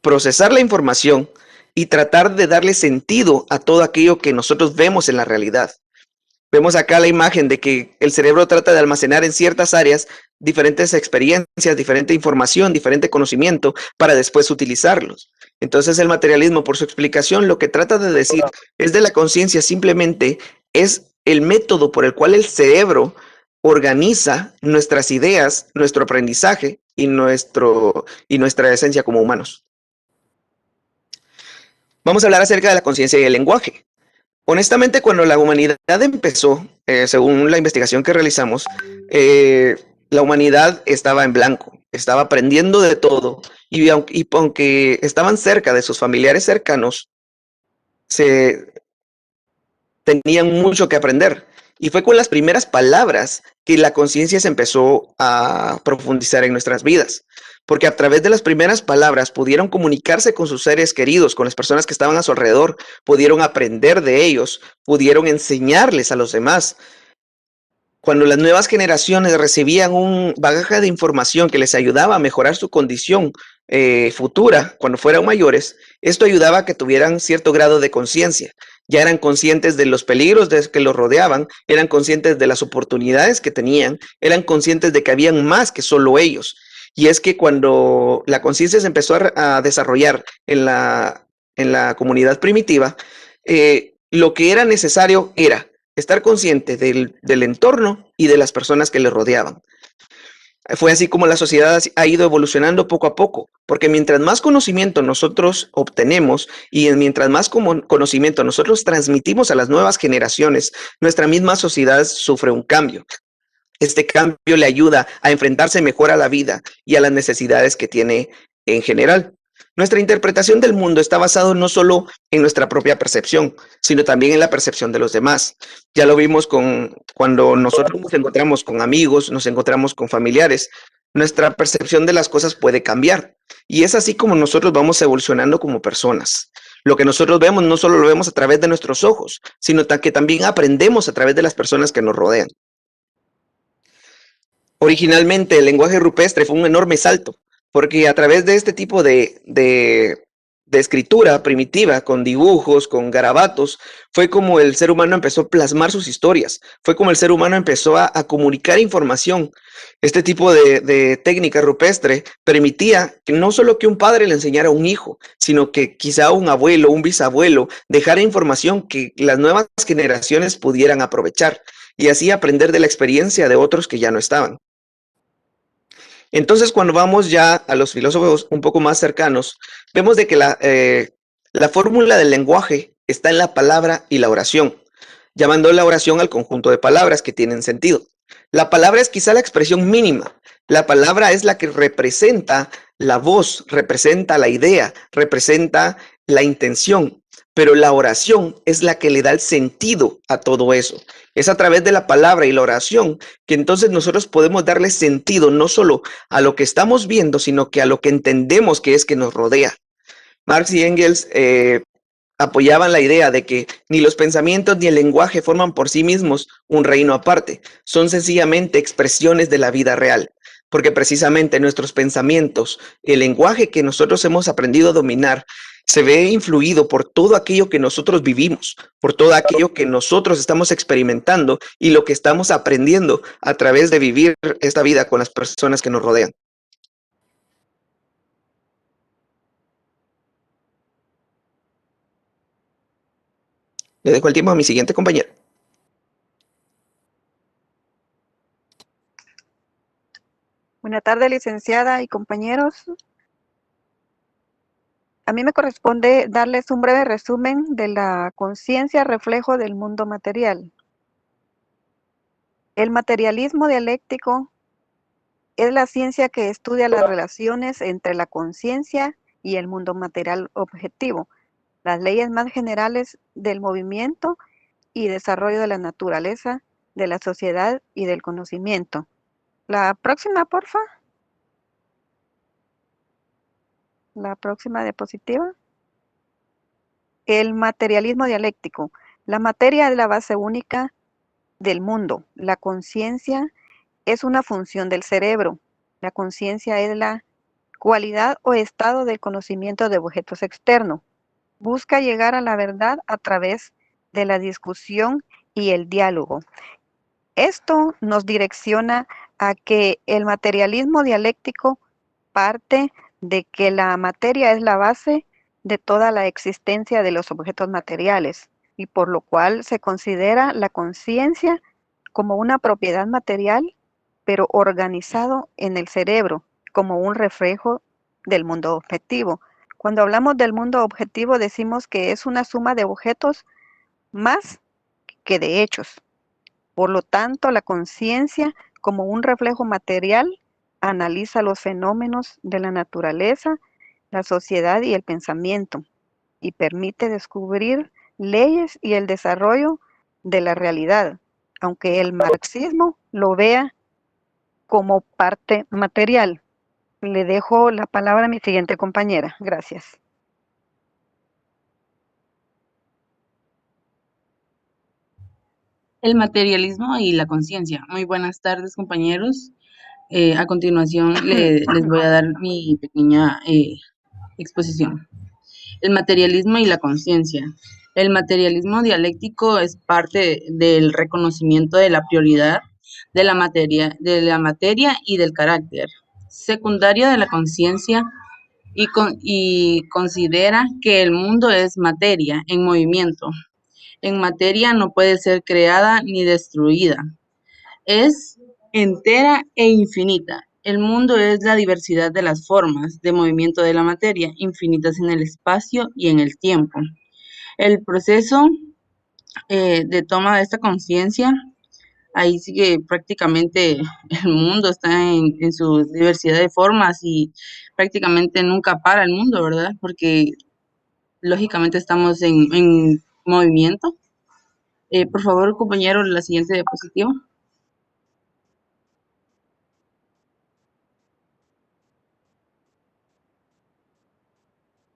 procesar la información y tratar de darle sentido a todo aquello que nosotros vemos en la realidad. Vemos acá la imagen de que el cerebro trata de almacenar en ciertas áreas diferentes experiencias, diferente información, diferente conocimiento para después utilizarlos. Entonces el materialismo, por su explicación, lo que trata de decir es de la conciencia simplemente es el método por el cual el cerebro organiza nuestras ideas, nuestro aprendizaje y nuestra esencia como humanos. Vamos a hablar acerca de la conciencia y el lenguaje. Honestamente, cuando la humanidad empezó, según la investigación que realizamos, la humanidad estaba en blanco, estaba aprendiendo de todo, y aunque estaban cerca de sus familiares cercanos, tenían mucho que aprender. Y fue con las primeras palabras que la conciencia se empezó a profundizar en nuestras vidas. Porque a través de las primeras palabras pudieron comunicarse con sus seres queridos, con las personas que estaban a su alrededor, pudieron aprender de ellos, pudieron enseñarles a los demás. Cuando las nuevas generaciones recibían un bagaje de información que les ayudaba a mejorar su condición futura, cuando fueran mayores, esto ayudaba a que tuvieran cierto grado de conciencia. Ya eran conscientes de los peligros que los rodeaban, eran conscientes de las oportunidades que tenían, eran conscientes de que habían más que solo ellos. Y es que cuando la conciencia se empezó a desarrollar en la comunidad primitiva, lo que era necesario era estar consciente del entorno y de las personas que le rodeaban. Fue así como la sociedad ha ido evolucionando poco a poco, porque mientras más conocimiento nosotros obtenemos y mientras más conocimiento nosotros transmitimos a las nuevas generaciones, nuestra misma sociedad sufre un cambio. Este cambio le ayuda a enfrentarse mejor a la vida y a las necesidades que tiene en general. Nuestra interpretación del mundo está basada no solo en nuestra propia percepción, sino también en la percepción de los demás. Ya lo vimos cuando nosotros nos encontramos con amigos, nos encontramos con familiares. Nuestra percepción de las cosas puede cambiar. Y es así como nosotros vamos evolucionando como personas. Lo que nosotros vemos no solo lo vemos a través de nuestros ojos, sino que también aprendemos a través de las personas que nos rodean. Originalmente el lenguaje rupestre fue un enorme salto, porque a través de este tipo de de escritura primitiva, con dibujos, con garabatos, fue como el ser humano empezó a plasmar sus historias, fue como el ser humano empezó a comunicar información. Este tipo de técnica rupestre permitía que no solo que un padre le enseñara a un hijo, sino que quizá un abuelo, un bisabuelo, dejara información que las nuevas generaciones pudieran aprovechar y así aprender de la experiencia de otros que ya no estaban. Entonces, cuando vamos ya a los filósofos un poco más cercanos, vemos de que la fórmula del lenguaje está en la palabra y la oración, llamando la oración al conjunto de palabras que tienen sentido. La palabra es quizá la expresión mínima. La palabra es la que representa la voz, representa la idea, representa la intención, pero la oración es la que le da el sentido a todo eso. Es a través de la palabra y la oración que entonces nosotros podemos darle sentido no solo a lo que estamos viendo, sino que a lo que entendemos que es que nos rodea. Marx y Engels apoyaban la idea de que ni los pensamientos ni el lenguaje forman por sí mismos un reino aparte, son sencillamente expresiones de la vida real, porque precisamente nuestros pensamientos, el lenguaje que nosotros hemos aprendido a dominar, se ve influido por todo aquello que nosotros vivimos, por todo aquello que nosotros estamos experimentando y lo que estamos aprendiendo a través de vivir esta vida con las personas que nos rodean. Le dejo el tiempo a mi siguiente compañero. Buenas tardes, licenciada y compañeros. A mí me corresponde darles un breve resumen de la conciencia reflejo del mundo material. El materialismo dialéctico es la ciencia que estudia las relaciones entre la conciencia y el mundo material objetivo, las leyes más generales del movimiento y desarrollo de la naturaleza, de la sociedad y del conocimiento. La próxima, porfa. La próxima diapositiva. El materialismo dialéctico. La materia es la base única del mundo. La conciencia es una función del cerebro. La conciencia es la cualidad o estado del conocimiento de objetos externos. Busca llegar a la verdad a través de la discusión y el diálogo. Esto nos direcciona a que el materialismo dialéctico parte de que la materia es la base de toda la existencia de los objetos materiales y por lo cual se considera la conciencia como una propiedad material, pero organizado en el cerebro como un reflejo del mundo objetivo. Cuando hablamos del mundo objetivo decimos que es una suma de objetos más que de hechos. Por lo tanto, la conciencia como un reflejo material analiza los fenómenos de la naturaleza, la sociedad y el pensamiento y permite descubrir leyes y el desarrollo de la realidad, aunque el marxismo lo vea como parte material. Le dejo la palabra a mi siguiente compañera. Gracias. El materialismo y la conciencia. Muy buenas tardes, compañeros. A continuación les voy a dar mi pequeña exposición. El materialismo y la conciencia. El materialismo dialéctico es parte del reconocimiento de la prioridad de la materia y del carácter secundario de la conciencia y considera que el mundo es materia en movimiento. En materia no puede ser creada ni destruida. Es entera e infinita. El mundo es la diversidad de las formas de movimiento de la materia, infinitas en el espacio y en el tiempo. El proceso de toma de esta conciencia, ahí sí que prácticamente el mundo está en su diversidad de formas y prácticamente nunca para el mundo, ¿verdad? Porque lógicamente estamos en movimiento. Por favor, compañero, la siguiente diapositiva.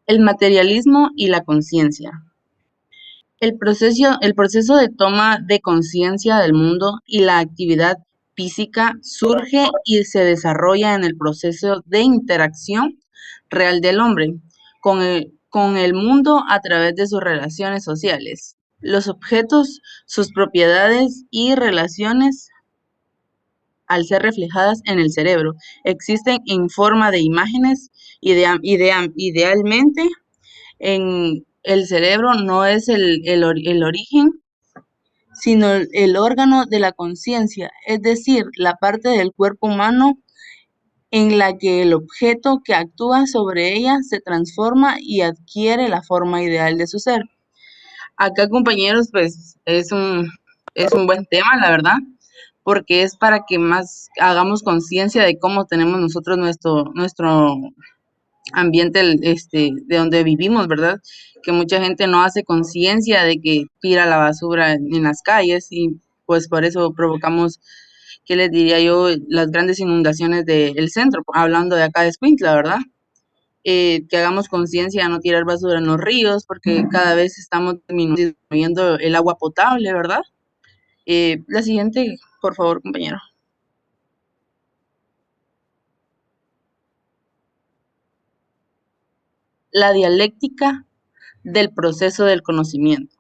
El materialismo y la conciencia. El proceso de toma de conciencia del mundo y la actividad física surge y se desarrolla en el proceso de interacción real del hombre con con el mundo a través de sus relaciones sociales. Los objetos, sus propiedades y relaciones, al ser reflejadas en el cerebro, existen en forma de imágenes. Idealmente, en el cerebro no es el origen, sino el órgano de la conciencia, es decir, la parte del cuerpo humano en la que el objeto que actúa sobre ella se transforma y adquiere la forma ideal de su ser. Acá, compañeros, pues es un buen tema, la verdad, porque es para que más hagamos conciencia de cómo tenemos nosotros nuestro ambiente, de donde vivimos, ¿verdad? Que mucha gente no hace conciencia de que tira la basura en las calles y pues por eso provocamos, ¿qué les diría yo? Las grandes inundaciones del centro, hablando de acá de Escuintla, ¿verdad? Que hagamos conciencia de no tirar basura en los ríos, porque cada vez estamos disminuyendo el agua potable, ¿verdad? La siguiente, por favor, compañero. La dialéctica del proceso del conocimiento.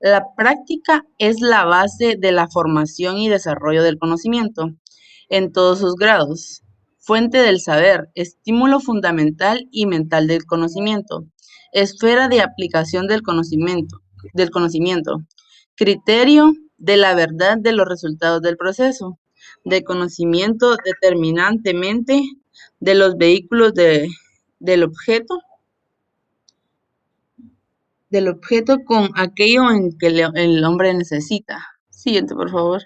La práctica es la base de la formación y desarrollo del conocimiento en todos sus grados, fuente del saber, estímulo fundamental y mental del conocimiento, esfera de aplicación del conocimiento, criterio de la verdad de los resultados del proceso, de conocimiento determinantemente de los vehículos del objeto con aquello en que el hombre necesita. Siguiente, por favor.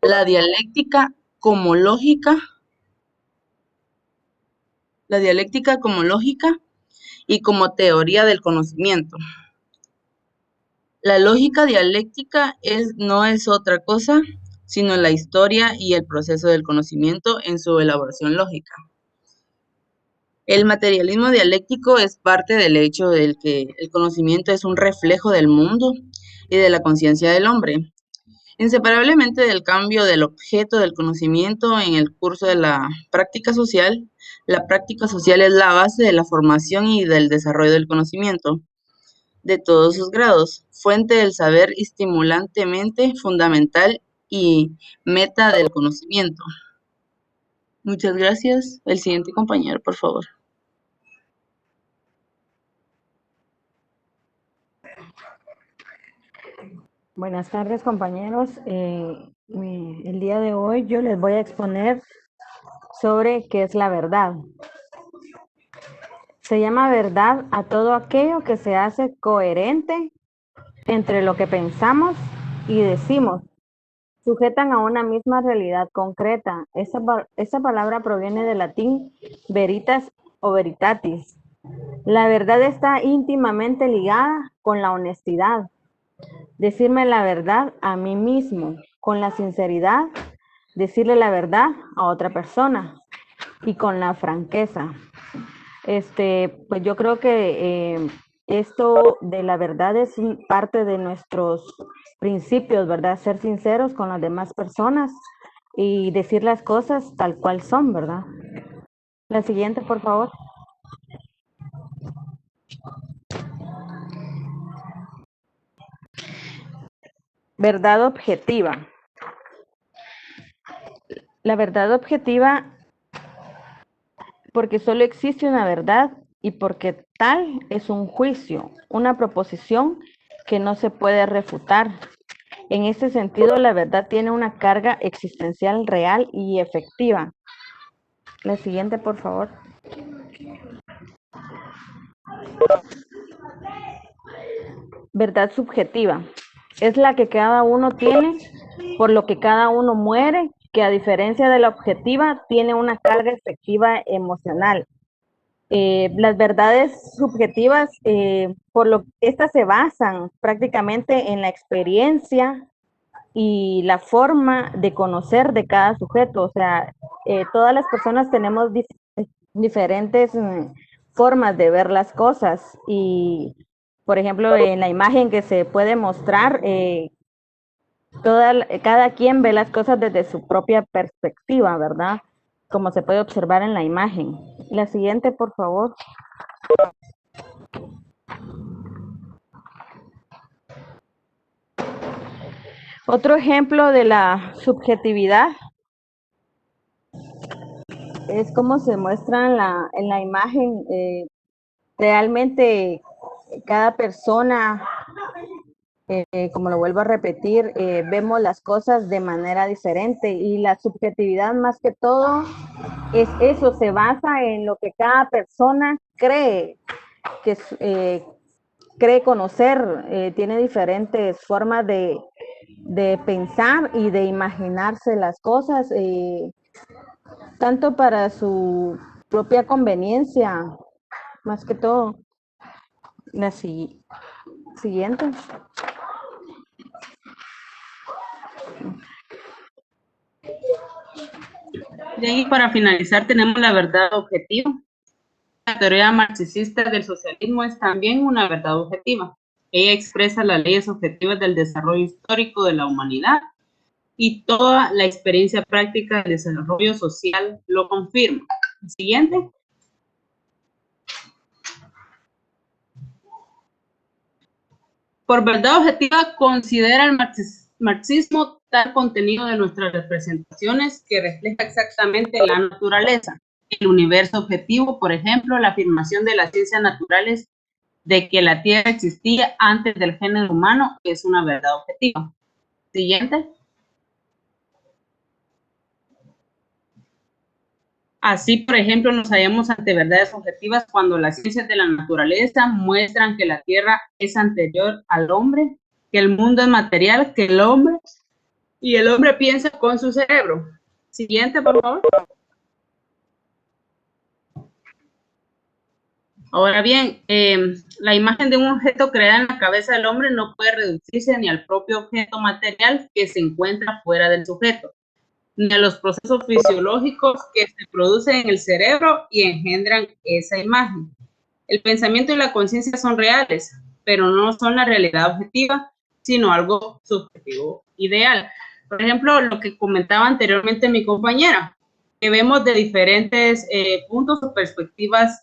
La dialéctica como lógica y como teoría del conocimiento. La lógica dialéctica no es otra cosa sino la historia y el proceso del conocimiento en su elaboración lógica. El materialismo dialéctico es parte del hecho de que el conocimiento es un reflejo del mundo y de la conciencia del hombre, inseparablemente del cambio del objeto del conocimiento en el curso de la práctica social. La práctica social es la base de la formación y del desarrollo del conocimiento de todos sus grados, fuente del saber estimulantemente fundamental y meta del conocimiento. Muchas gracias. El siguiente compañero, por favor. Buenas tardes, compañeros. El día de hoy yo les voy a exponer sobre qué es la verdad. Se llama verdad a todo aquello que se hace coherente entre lo que pensamos y decimos, sujetan a una misma realidad concreta. Esa palabra proviene del latín veritas o veritatis. La verdad está íntimamente ligada con la honestidad. Decirme la verdad a mí mismo, con la sinceridad, decirle la verdad a otra persona y con la franqueza. Pues yo creo que esto de la verdad es parte de nuestros principios, ¿verdad? Ser sinceros con las demás personas y decir las cosas tal cual son, ¿verdad? La siguiente, por favor. Verdad objetiva. La verdad objetiva, porque solo existe una verdad y porque tal es un juicio, una proposición que no se puede refutar. En este sentido, la verdad tiene una carga existencial real y efectiva. La siguiente, por favor. Verdad subjetiva. Es la que cada uno tiene, por lo que cada uno muere, que a diferencia de la objetiva, tiene una carga efectiva emocional. Las verdades subjetivas, estas se basan prácticamente en la experiencia y la forma de conocer de cada sujeto. O sea, todas las personas tenemos diferentes formas de ver las cosas y, por ejemplo, en la imagen que se puede mostrar, Cada quien ve las cosas desde su propia perspectiva, ¿verdad? Como se puede observar en la imagen. La siguiente, por favor. Otro ejemplo de la subjetividad es cómo se muestra en la imagen. Realmente cada persona, como lo vuelvo a repetir, vemos las cosas de manera diferente, y la subjetividad más que todo es eso, se basa en lo que cada persona cree cree conocer, tiene diferentes formas de pensar y de imaginarse las cosas, tanto para su propia conveniencia, más que todo. La siguiente. De ahí, para finalizar, tenemos la verdad objetiva. La teoría marxista del socialismo es también una verdad objetiva. Ella expresa las leyes objetivas del desarrollo histórico de la humanidad, y toda la experiencia práctica del desarrollo social lo confirma. Siguiente. Por verdad objetiva, considera el marxismo tal contenido de nuestras representaciones que refleja exactamente la naturaleza. El universo objetivo, por ejemplo, la afirmación de las ciencias naturales de que la Tierra existía antes del género humano, es una verdad objetiva. Siguiente. Así, por ejemplo, nos hallamos ante verdades objetivas cuando las ciencias de la naturaleza muestran que la Tierra es anterior al hombre, que el mundo es material, que el hombre piensa con su cerebro. Siguiente, por favor. Ahora bien, la imagen de un objeto creada en la cabeza del hombre no puede reducirse ni al propio objeto material que se encuentra fuera del sujeto, ni a los procesos fisiológicos que se producen en el cerebro y engendran esa imagen. El pensamiento y la conciencia son reales, pero no son la realidad objetiva, sino algo subjetivo ideal. Por ejemplo, lo que comentaba anteriormente mi compañera, que vemos de diferentes puntos o perspectivas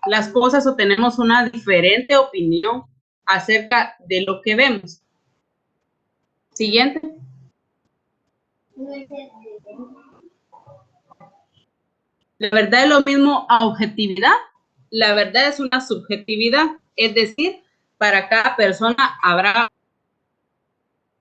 las cosas, o tenemos una diferente opinión acerca de lo que vemos. Siguiente. La verdad es lo mismo a objetividad. La verdad es una subjetividad, es decir, para cada persona habrá,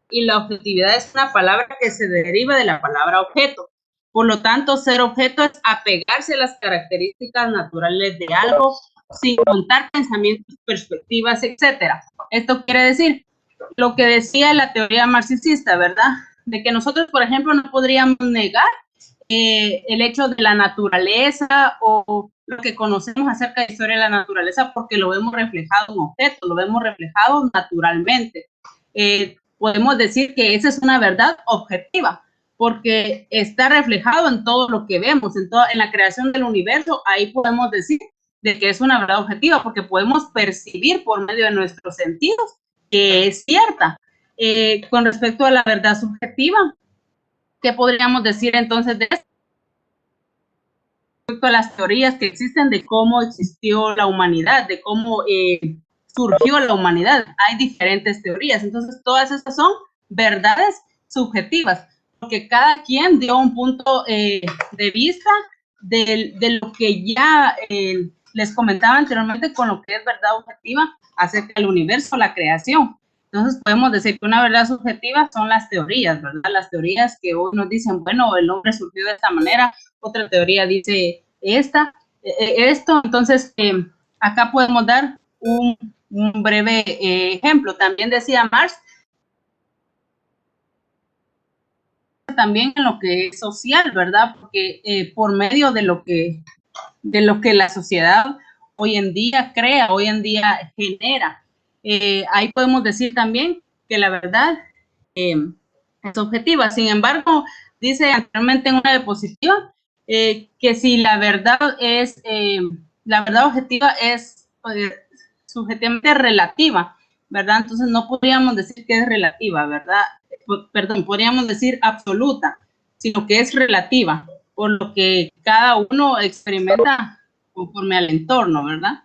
y la objetividad es una palabra que se deriva de la palabra objeto. Por lo tanto, ser objeto es apegarse a las características naturales de algo sin contar pensamientos, perspectivas, etcétera. Esto quiere decir lo que decía la teoría marxista, ¿verdad? De que nosotros, por ejemplo, no podríamos negar el hecho de la naturaleza o lo que conocemos acerca de la historia de la naturaleza, porque lo vemos reflejado en objetos, lo vemos reflejado naturalmente. Podemos decir que esa es una verdad objetiva, porque está reflejado en todo lo que vemos, en la creación del universo. Ahí podemos decir de que es una verdad objetiva, porque podemos percibir por medio de nuestros sentidos que es cierta. Con respecto a la verdad subjetiva, ¿qué podríamos decir entonces de esto? Respecto a las teorías que existen de cómo existió la humanidad, de cómo surgió la humanidad, hay diferentes teorías. Entonces, todas estas son verdades subjetivas, porque cada quien dio un punto de vista de lo que ya les comentaba anteriormente con lo que es verdad objetiva acerca del universo, la creación. Entonces podemos decir que una verdad subjetiva son las teorías, ¿verdad? Las teorías que hoy nos dicen, bueno, el hombre surgió de esta manera, otra teoría dice esto. Entonces, acá podemos dar un breve ejemplo. También decía Marx, también en lo que es social, ¿verdad? Porque por medio de lo que la sociedad hoy en día crea, hoy en día genera, ahí podemos decir también que la verdad es objetiva. Sin embargo, dice anteriormente en una diapositiva que si la verdad objetiva es subjetivamente relativa, ¿verdad? Entonces no podríamos decir que es relativa, ¿verdad? Perdón, podríamos decir absoluta, sino que es relativa, por lo que cada uno experimenta conforme al entorno, ¿verdad?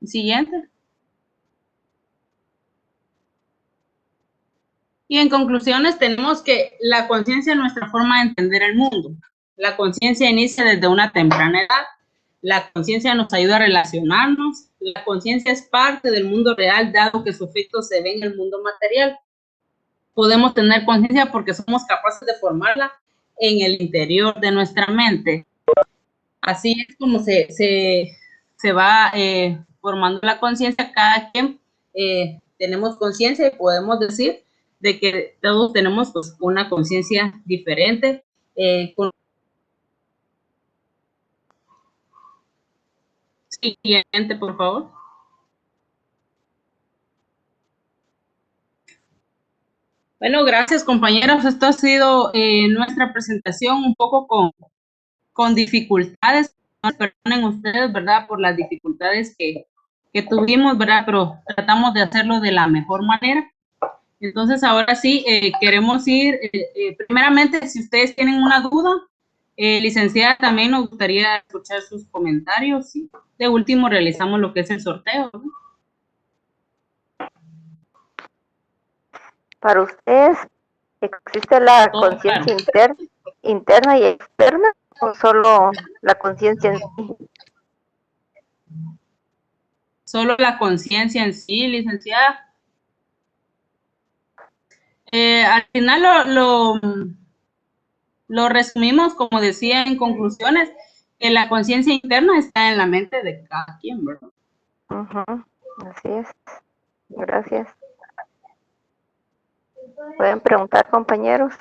Siguiente. Y en conclusiones tenemos que la conciencia es nuestra forma de entender el mundo. La conciencia inicia desde una temprana edad. La conciencia nos ayuda a relacionarnos. La conciencia es parte del mundo real, dado que su efecto se ve en el mundo material. Podemos tener conciencia porque somos capaces de formarla en el interior de nuestra mente. Así es como se va formando la conciencia. Cada quien tenemos conciencia y podemos decir de que todos tenemos pues, una conciencia diferente. Siguiente, por favor. Bueno, gracias compañeros. Esto ha sido nuestra presentación un poco con dificultades. Perdonen ustedes, ¿verdad? Por las dificultades que tuvimos, ¿verdad? Pero tratamos de hacerlo de la mejor manera. Entonces, ahora sí, queremos ir, primeramente, si ustedes tienen una duda, licenciada, también nos gustaría escuchar sus comentarios y de último realizamos lo que es el sorteo, ¿no? Para ustedes, ¿existe la conciencia interna y externa o solo la conciencia en sí? Solo la conciencia en sí, licenciada. Al final lo resumimos, como decía en conclusiones, que la conciencia interna está en la mente de cada quien, ¿verdad? Así es. Gracias. Pueden preguntar, compañeros.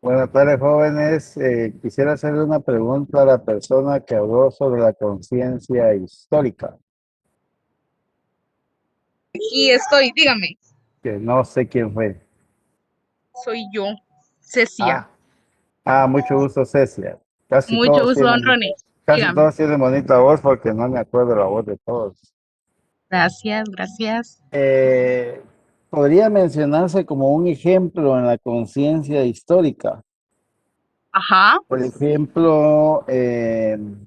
Buenas tardes, jóvenes. Quisiera hacerle una pregunta a la persona que habló sobre la conciencia histórica. Aquí estoy, dígame. Que no sé quién fue. Soy yo, Cecia. Mucho gusto, Cecia. Casi Mucho todos gusto, don tienen, Ronnie. casi Dígame. todos tienen bonita voz porque no me acuerdo la voz de todos. Gracias, gracias. Podría mencionarse como un ejemplo en la conciencia histórica. Ajá. Por ejemplo, el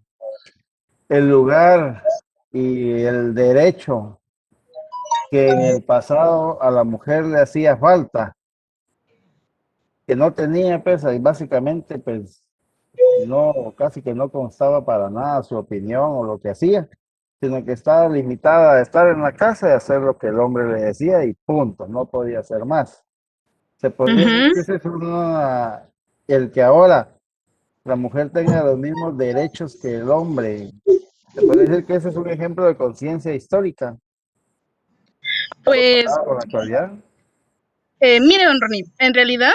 lugar y el derecho que en el pasado a la mujer le hacía falta, que no tenía, pues, y básicamente, pues, no, casi que no constaba para nada su opinión o lo que hacía, sino que estaba limitada a estar en la casa y hacer lo que el hombre le decía y punto, no podía hacer más. Se podría decir que ese es el que ahora la mujer tenga los mismos derechos que el hombre. Se puede decir que ese es un ejemplo de conciencia histórica. Pues, ¿Con la actualidad? mire, don Ronnie, en realidad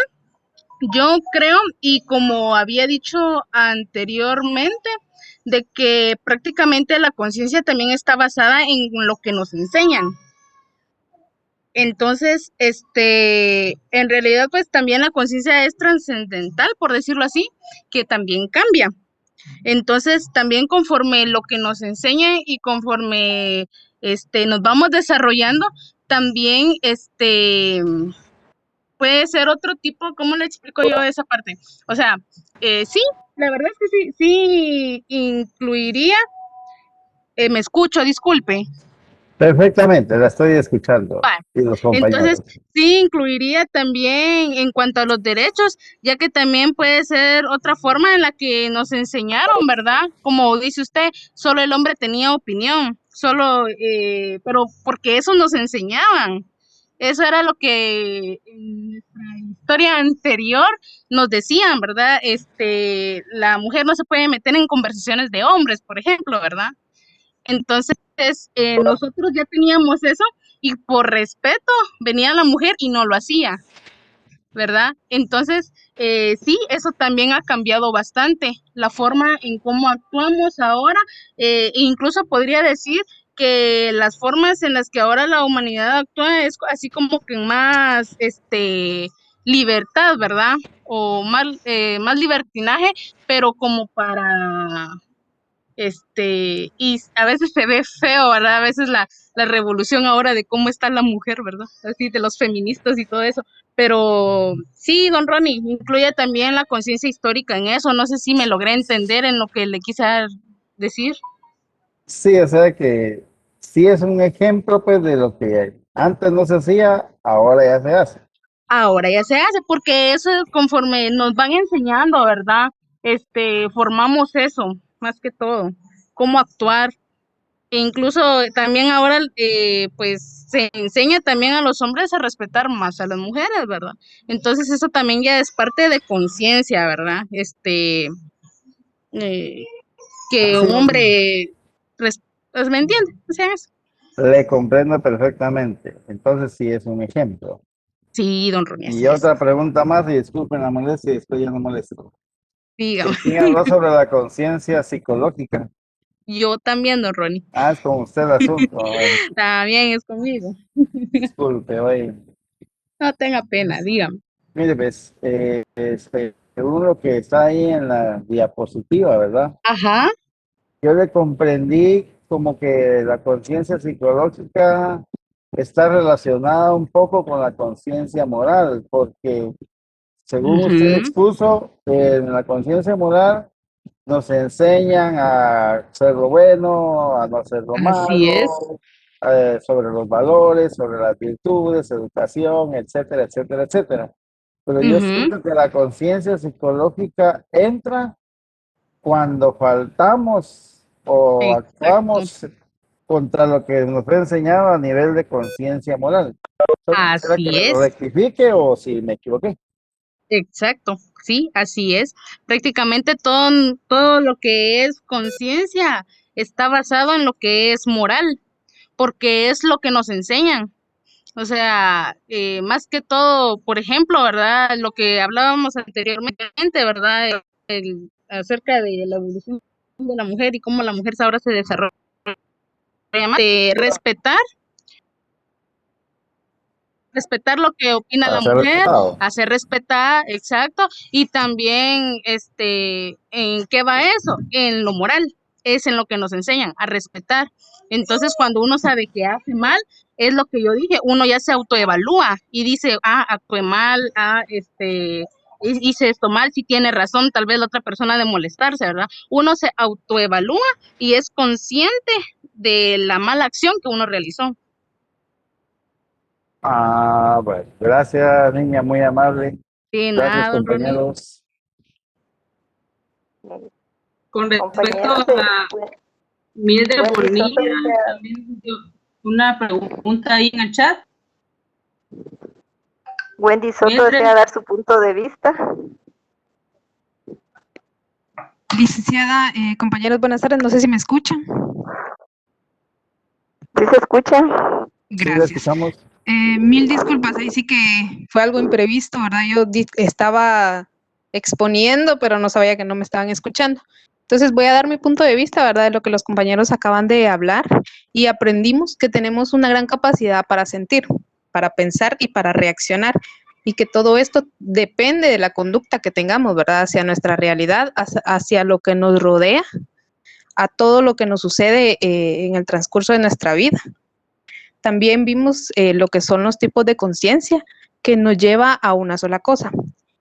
yo creo, y como había dicho anteriormente, de que prácticamente la conciencia también está basada en lo que nos enseñan. Entonces, en realidad, pues también la conciencia es trascendental, por decirlo así, que también cambia. Entonces, también conforme lo que nos enseñan y conforme nos vamos desarrollando, también puede ser otro tipo. ¿Cómo le explico yo esa parte? O sea, sí, la verdad es que sí incluiría, me escucho, disculpe. Perfectamente, la estoy escuchando. Y los compañeros. Entonces, sí incluiría también en cuanto a los derechos, ya que también puede ser otra forma en la que nos enseñaron, ¿verdad? Como dice usted, solo el hombre tenía opinión, pero porque eso nos enseñaban. Eso era lo que en nuestra historia anterior nos decían, ¿verdad? La mujer no se puede meter en conversaciones de hombres, por ejemplo, ¿verdad? Entonces, nosotros ya teníamos eso y por respeto venía la mujer y no lo hacía, ¿verdad? Entonces, sí, eso también ha cambiado bastante, la forma en cómo actuamos ahora, incluso podría decir que las formas en las que ahora la humanidad actúa es así como que más, libertad, ¿verdad? O más libertinaje, pero como para, y a veces se ve feo, ¿verdad? A veces la revolución ahora de cómo está la mujer, ¿verdad? Así de los feministas y todo eso. Pero sí, don Ronnie, incluye también la conciencia histórica en eso. No sé si me logré entender en lo que le quise decir. Sí, o sea que sí es un ejemplo pues de lo que antes no se hacía, ahora ya se hace. Ahora ya se hace, porque eso es conforme nos van enseñando, ¿verdad? Formamos eso, más que todo, cómo actuar. E incluso también ahora, pues, se enseña también a los hombres a respetar más a las mujeres, ¿verdad? Entonces eso también ya es parte de conciencia, ¿verdad? Que Así un hombre, pues, ¿me entiende? O sea, eso. le comprendo perfectamente. Entonces sí es un ejemplo. Sí, don Ronnie, Y así es. otra pregunta más, y disculpen la molestia, estoy ya no molesto. Dígame. ¿Quién habló sobre la conciencia psicológica? Yo también, don Ronnie. Ah, es con usted el asunto. Bueno, También es conmigo. disculpe, oye. No tenga pena, dígame. Mire, pues, según lo que está ahí en la diapositiva, ¿verdad? Ajá. Yo le comprendí como que la conciencia psicológica está relacionada un poco con la conciencia moral, porque según usted Ujú. expuso, en la conciencia moral nos enseñan a hacer lo bueno, a no hacer lo Así es. malo, sobre los valores, sobre las virtudes, educación, etcétera, etcétera, etcétera. Pero yo Ujú. siento que la conciencia psicológica entra cuando faltamos o Exacto. actuamos contra lo que nos fue enseñado a nivel de conciencia moral. Solo quisiera que Así me lo es. rectifique o si me equivoqué. Exacto. Sí, así es. Prácticamente todo lo que es conciencia está basado en lo que es moral, porque es lo que nos enseñan. O sea, más que todo, por ejemplo, ¿verdad? Lo que hablábamos anteriormente, ¿verdad? Acerca de la evolución de la mujer y cómo la mujer ahora se desarrolla más, respetar lo que opina la Para ser mujer, respetado. hacer respetar, exacto, y también, ¿en qué va eso? En lo moral, es en lo que nos enseñan, a respetar. Entonces, cuando uno sabe que hace mal, es lo que yo dije, uno ya se autoevalúa y dice, actué mal, hice esto mal, si tiene razón, tal vez la otra persona de molestarse, ¿verdad? Uno se autoevalúa y es consciente de la mala acción que uno realizó. Ah, bueno, gracias, niña, muy amable. De Gracias, nada, don Ronnie. compañeros. Con respecto Compañeros, a Miel de Wendy Soto Bonilla, desea, también dio una pregunta ahí en el chat. Wendy Soto Mildred, desea dar su punto de vista. Licenciada, compañeros, buenas tardes. No sé si me escuchan. ¿Sí se escucha? Sí, la Gracias. escuchamos. Mil disculpas, ahí sí que fue algo imprevisto, ¿verdad? Yo estaba exponiendo, pero no sabía que no me estaban escuchando. Entonces voy a dar mi punto de vista, ¿verdad? De lo que los compañeros acaban de hablar y aprendimos que tenemos una gran capacidad para sentir, para pensar y para reaccionar y que todo esto depende de la conducta que tengamos, ¿verdad? Hacia nuestra realidad, hacia lo que nos rodea, a todo lo que nos sucede en el transcurso de nuestra vida. También vimos lo que son los tipos de conciencia que nos lleva a una sola cosa.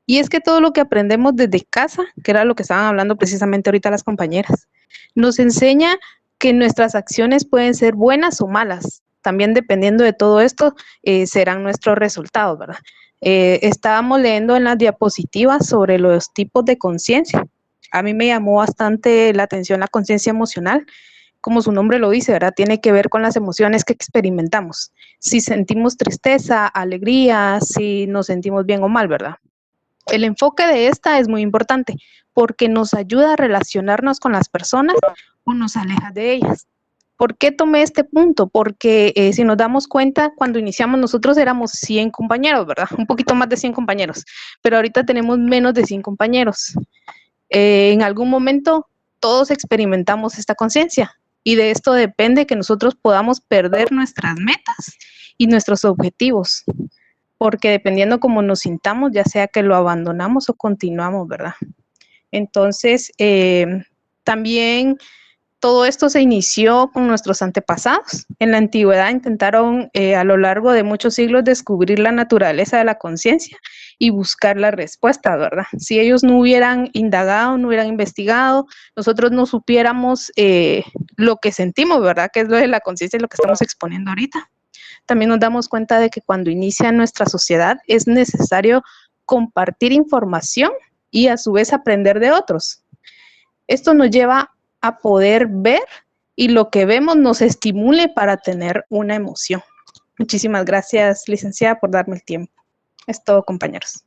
Y es que todo lo que aprendemos desde casa, que era lo que estaban hablando precisamente ahorita las compañeras, nos enseña que nuestras acciones pueden ser buenas o malas. También dependiendo de todo esto, serán nuestros resultados, ¿verdad? Estábamos leyendo en las diapositivas sobre los tipos de conciencia. A mí me llamó bastante la atención la conciencia emocional, como su nombre lo dice, ¿verdad? Tiene que ver con las emociones que experimentamos. Si sentimos tristeza, alegría, si nos sentimos bien o mal, ¿verdad? El enfoque de esta es muy importante porque nos ayuda a relacionarnos con las personas o nos aleja de ellas. ¿Por qué tomé este punto? Porque si nos damos cuenta, cuando iniciamos nosotros éramos 100 compañeros, ¿verdad? Un poquito más de 100 compañeros, pero ahorita tenemos menos de 100 compañeros. En algún momento todos experimentamos esta conciencia y de esto depende que nosotros podamos perder nuestras metas y nuestros objetivos. porque dependiendo cómo nos sintamos, ya sea que lo abandonamos o continuamos, ¿verdad? Entonces, también todo esto se inició con nuestros antepasados. En la antigüedad intentaron a lo largo de muchos siglos descubrir la naturaleza de la conciencia y buscar la respuesta, ¿verdad? Si ellos no hubieran indagado, no hubieran investigado, nosotros no supiéramos lo que sentimos, ¿verdad? Que es lo de la conciencia y lo que estamos exponiendo ahorita. También nos damos cuenta de que cuando inicia nuestra sociedad es necesario compartir información y a su vez aprender de otros. Esto nos lleva a poder ver y lo que vemos nos estimule para tener una emoción. Muchísimas gracias, licenciada, por darme el tiempo. Es todo, compañeros.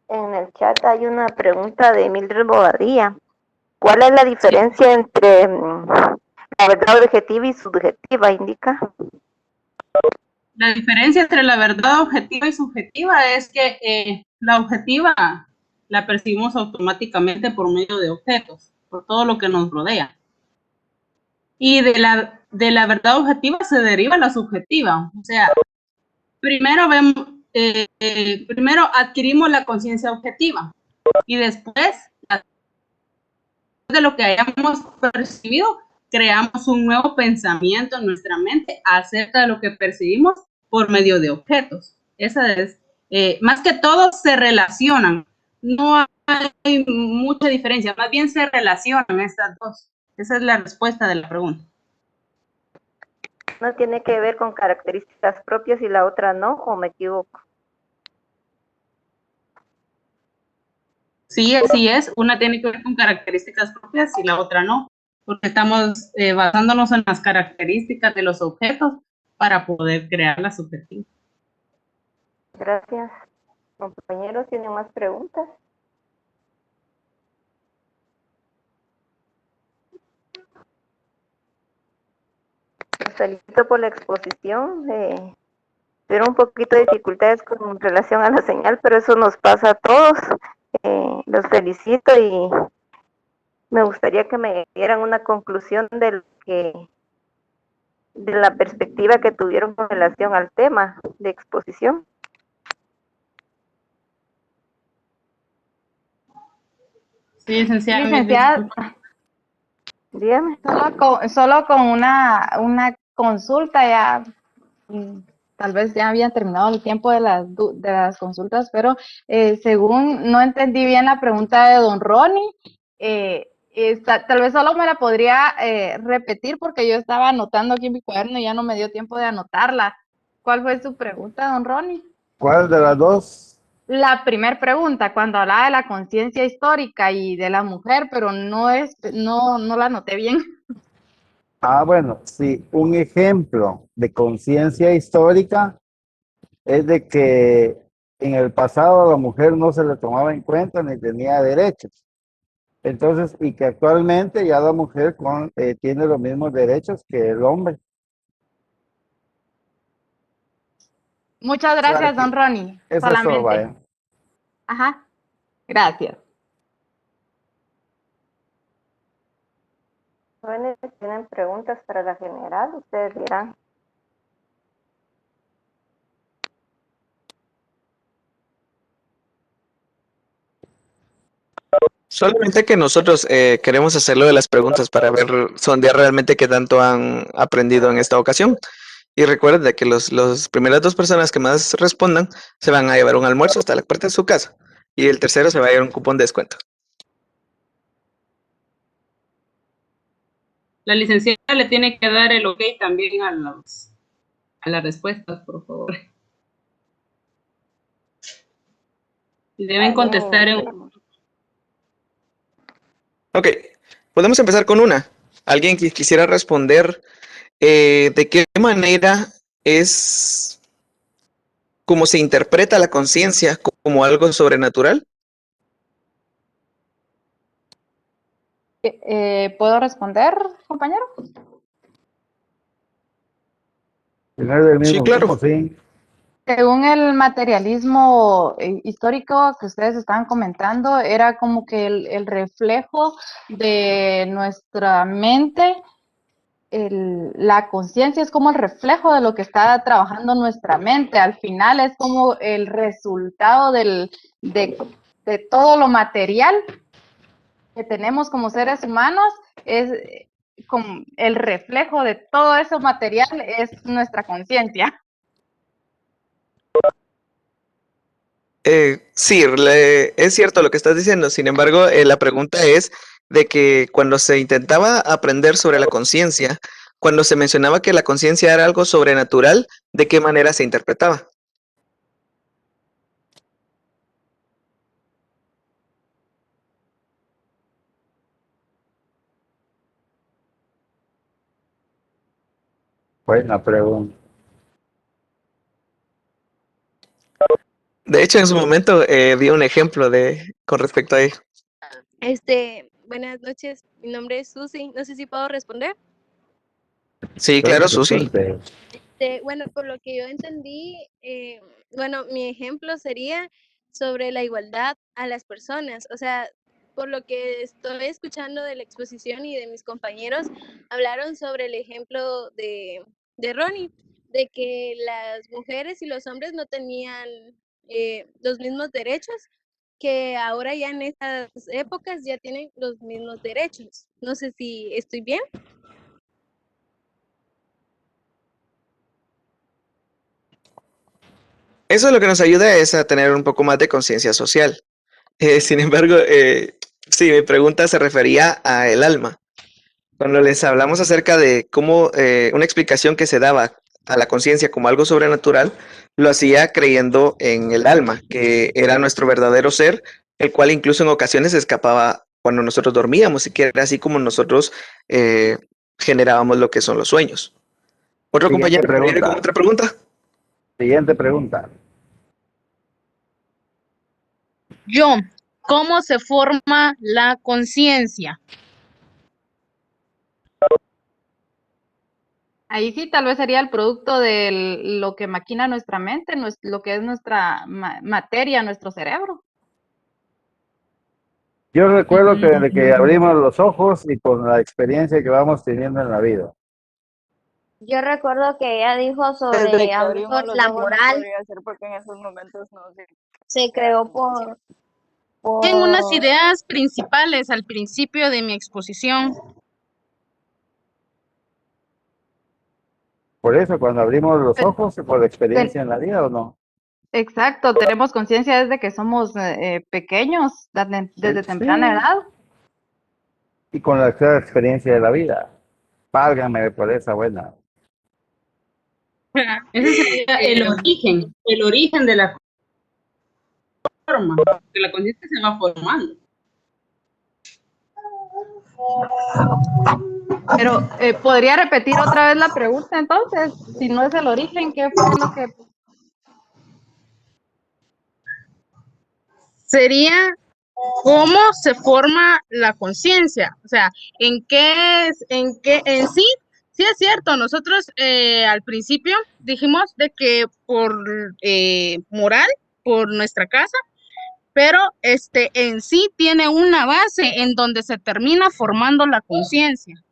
En el chat hay una pregunta de Mildred Bobadilla. ¿Cuál es la diferencia entre la verdad objetiva y subjetiva? Indica. La diferencia entre la verdad objetiva y subjetiva es que la objetiva la percibimos automáticamente por medio de objetos, por todo lo que nos rodea. Y de la verdad objetiva se deriva la subjetiva. O sea, primero adquirimos la conciencia objetiva y después de lo que hayamos percibido, creamos un nuevo pensamiento en nuestra mente acerca de lo que percibimos por medio de objetos. Esa es, más que todo se relacionan, no hay mucha diferencia, más bien se relacionan estas dos. Esa es la respuesta de la pregunta. ¿No tiene que ver con características propias y la otra no, o me equivoco? Sí, así es. Una tiene que ver con características propias y la otra no, porque estamos basándonos en las características de los objetos para poder crear la subjetiva. Gracias. Compañeros, ¿tienen más preguntas? Los felicito por la exposición. Tuvieron un poquito de dificultades con relación a la señal, pero eso nos pasa a todos. Los felicito y me gustaría que me dieran una conclusión de la perspectiva que tuvieron con relación al tema de exposición. Sí, licenciada. Licenciada, dígame. Solo con una consulta ya, tal vez ya habían terminado el tiempo de las consultas, pero según no entendí bien la pregunta de don Ronnie, tal vez solo me la podría repetir porque yo estaba anotando aquí en mi cuaderno y ya no me dio tiempo de anotarla. ¿Cuál fue su pregunta, don Ronnie? ¿Cuál de las dos? La primera pregunta, cuando hablaba de la conciencia histórica y de la mujer, pero no la anoté bien. Ah, bueno, sí, un ejemplo de conciencia histórica es de que en el pasado a la mujer no se le tomaba en cuenta ni tenía derechos. Entonces, y que actualmente ya la mujer tiene los mismos derechos que el hombre. Muchas gracias, don Ronnie. Eso es todo, vaya. Ajá, gracias. Jóvenes, ¿tienen preguntas para la general? Ustedes dirán. Solamente que nosotros queremos hacerlo de las preguntas para ver, sondear realmente qué tanto han aprendido en esta ocasión. Y recuerden de que las primeras dos personas que más respondan se van a llevar un almuerzo hasta la puerta de su casa. Y el tercero se va a llevar un cupón de descuento. La licenciada le tiene que dar el ok también a las respuestas, por favor. Y deben contestar en... Ok, podemos empezar con una. ¿Alguien que quisiera responder de qué manera es cómo se interpreta la conciencia como algo sobrenatural? ¿Puedo responder, compañero? Sí, claro. Sí. Según el materialismo histórico que ustedes estaban comentando, era como que el reflejo de nuestra mente la conciencia es como el reflejo de lo que está trabajando nuestra mente. Al final es como el resultado de todo lo material que tenemos como seres humanos, es como el reflejo de todo eso material es nuestra conciencia. Sí, es cierto lo que estás diciendo. Sin embargo, la pregunta es de que cuando se intentaba aprender sobre la conciencia, cuando se mencionaba que la conciencia era algo sobrenatural, ¿de qué manera se interpretaba? Buena pregunta. De hecho, en su momento di un ejemplo con respecto a ello. Buenas noches, mi nombre es Susi, no sé si puedo responder. Sí, claro, Susi. Bueno, por lo que yo entendí, bueno, mi ejemplo sería sobre la igualdad a las personas, o sea, por lo que estoy escuchando de la exposición y de mis compañeros, hablaron sobre el ejemplo de Ronnie, de que las mujeres y los hombres no tenían los mismos derechos, que ahora ya en estas épocas ya tienen los mismos derechos. No sé si estoy bien. Eso lo que nos ayuda es a tener un poco más de conciencia social. Sin embargo, sí, mi pregunta se refería a el alma. Cuando les hablamos acerca de cómo una explicación que se daba a la conciencia como algo sobrenatural, lo hacía creyendo en el alma, que era nuestro verdadero ser, el cual incluso en ocasiones escapaba cuando nosotros dormíamos, y que era así como nosotros generábamos lo que son los sueños. ¿Otro Siguiente compañero quiere ir con pregunta. otra pregunta? Siguiente pregunta. Yo, ¿cómo se forma la conciencia? Ahí sí, tal vez sería el producto de lo que maquina nuestra mente, lo que es nuestra materia, nuestro cerebro. Yo recuerdo que desde que abrimos los ojos y con la experiencia que vamos teniendo en la vida. Yo recuerdo que ella dijo Desde sobre que habló abrimos sobre los la ojos no moral, podría ser porque en esos momentos no sé. se creó Tengo unas por ideas principales al principio de mi exposición. Por eso, cuando abrimos los ojos, por la experiencia en la vida, ¿o no? Exacto, tenemos conciencia desde que somos pequeños, desde temprana edad. Y con la experiencia de la vida. Válgame por esa buena. Ese sería el origen de la forma, que la conciencia se va formando. Pero, ¿podría repetir otra vez la pregunta entonces? Si no es el origen, ¿qué fue lo que...? Sería cómo se forma la conciencia, o sea, en sí, sí es cierto, nosotros al principio dijimos de que por moral, por nuestra casa, pero en sí tiene una base en donde se termina formando la conciencia.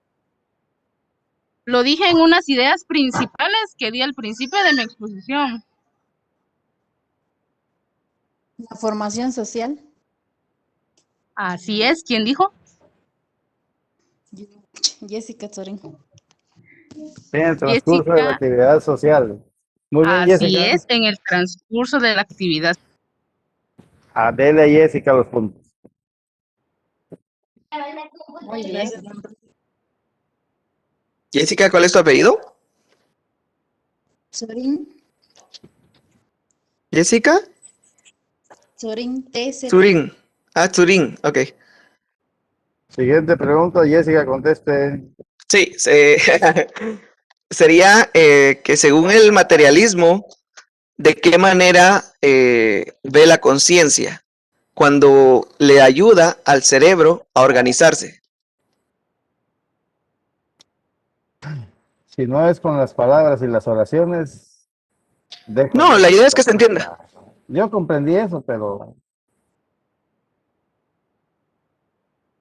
Lo dije en unas ideas principales que di al principio de mi exposición. La formación social. Así es, ¿quién dijo? Jessica Tzorin. En el transcurso de la actividad social. Muy bien, Así Jessica. es, en el transcurso de la actividad. Dele a Jessica los puntos. Muy bien. Jessica, ¿cuál es tu apellido? Tzorin. Jessica. Tzorin, TZ. Turín. Turín, ok. Siguiente pregunta, Jessica, conteste. Sí, sería que según el materialismo, ¿de qué manera ve la conciencia cuando le ayuda al cerebro a organizarse? Si no es con las palabras y las oraciones, no, la idea es que se entienda. Yo comprendí eso, pero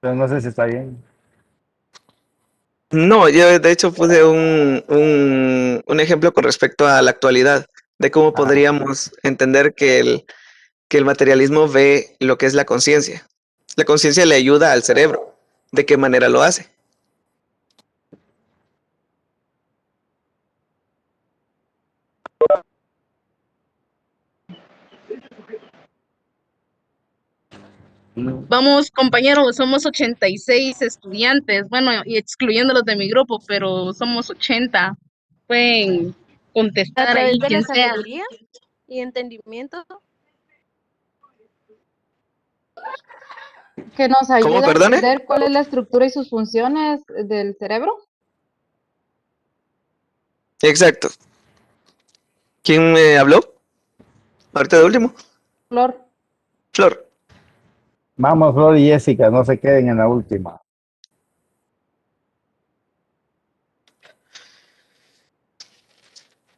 no sé si está bien. No, yo de hecho puse un ejemplo con respecto a la actualidad, de cómo podríamos entender que el materialismo ve lo que es la conciencia. La conciencia le ayuda al cerebro. ¿De qué manera lo hace? Vamos, compañeros, somos 86 estudiantes, bueno, y excluyendo los de mi grupo, pero somos 80. Pueden A contestar ahí, través de la quien sea. sabiduría y entendimiento. Que nos ¿Cómo, ayuda a perdone? entender cuál es la estructura y sus funciones del cerebro. Exacto. ¿Quién me habló? Ahorita de último. Flor. Flor. Vamos, Flor y Jessica, no se queden en la última.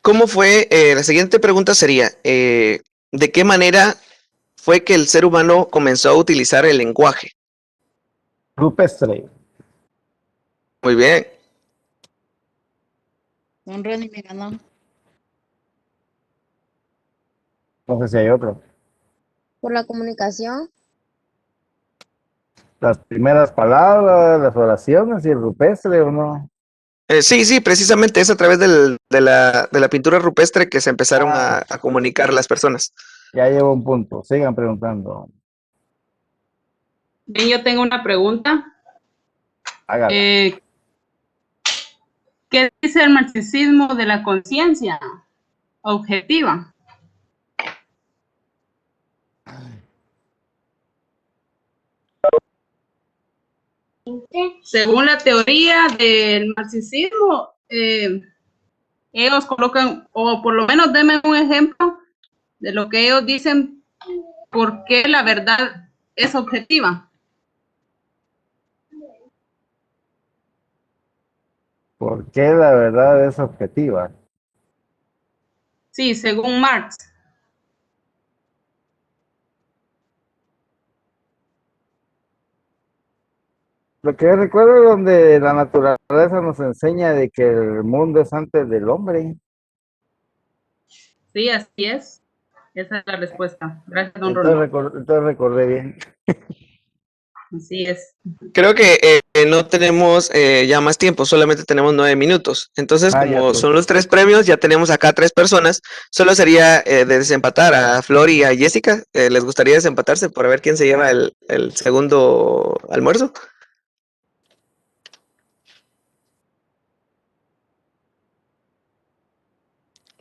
¿Cómo fue? La siguiente pregunta sería, ¿de qué manera fue que el ser humano comenzó a utilizar el lenguaje? Rupestre. Muy bien. Un Ronnie me ganó. No sé si hay otro. Por la comunicación. Las primeras palabras, las oraciones y el rupestre, ¿o no? Sí, precisamente es a través de la pintura rupestre que se empezaron a comunicar las personas. Ya llevo un punto. Sigan preguntando. Bien, yo tengo una pregunta. Hágala. ¿Qué dice el marxismo de la conciencia objetiva? Según la teoría del marxismo, ellos colocan, o por lo menos denme un ejemplo de lo que ellos dicen, por qué la verdad es objetiva. ¿Por qué la verdad es objetiva? Sí, según Marx. Lo que yo recuerdo es donde la naturaleza nos enseña de que el mundo es antes del hombre. Sí, así es. Esa es la respuesta. Gracias, don Ronnie. Entonces recordé bien. Así es. Creo que no tenemos ya más tiempo, solamente tenemos 9 minutos. Entonces, Ya como pues. son los 3 premios, ya tenemos acá 3 personas. Solo sería de desempatar a Flor y a Jessica. ¿Les gustaría desempatarse para ver quién se lleva el segundo almuerzo?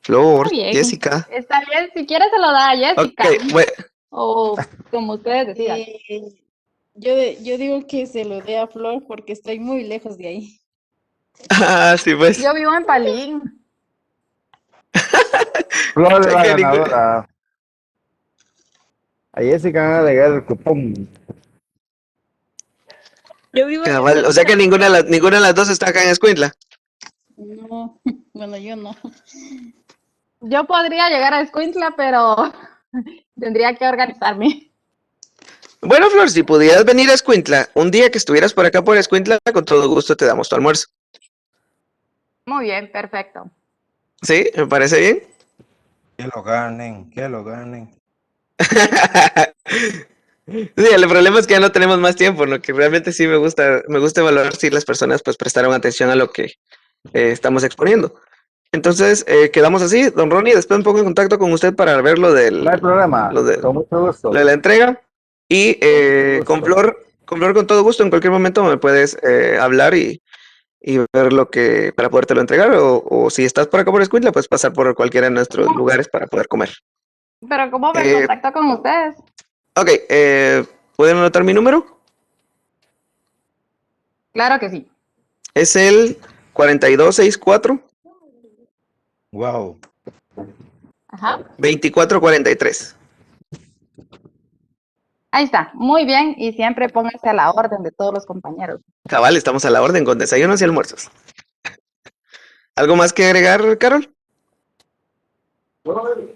Flor, Está bien. Jessica. Está bien, si quieres se lo da a Jessica. Ok, bueno. O como ustedes decidan. Yo digo que se lo dé a Flor porque estoy muy lejos de ahí. Ah, sí, pues. Yo vivo en Palín. Flor es Sé la que ganadora. A Jessica van a agregar el cupón. Yo vivo en Cabal, o sea que ninguna de las dos está acá en Escuintla. No, bueno, yo no. Yo podría llegar a Escuintla, pero tendría que organizarme. Bueno, Flor, si pudieras venir a Escuintla, un día que estuvieras por acá por Escuintla, con todo gusto te damos tu almuerzo. Muy bien, perfecto. ¿Sí? ¿Me parece bien? Que lo ganen, que lo ganen. Sí, el problema es que ya no tenemos más tiempo, ¿no? Que realmente sí me gusta evaluar si las personas pues prestaron atención a lo que estamos exponiendo. Entonces, quedamos así, don Ronnie, después me pongo en contacto con usted para ver No hay problema, con mucho gusto. lo de la entrega. Y con Flor, con todo gusto, en cualquier momento me puedes hablar y ver lo que, para podértelo entregar, o si estás por acá por Escuintla, pues pasar por cualquiera de nuestros lugares para poder comer. Pero ¿cómo me contacto con ustedes? Ok, ¿pueden anotar mi número? Claro que sí. Es el 4264 Wow. Ajá. 2443. Ahí está. Muy bien. Y siempre pónganse a la orden de todos los compañeros. Cabal, estamos a la orden con desayunos y almuerzos. ¿Algo más que agregar, Carol? Flor.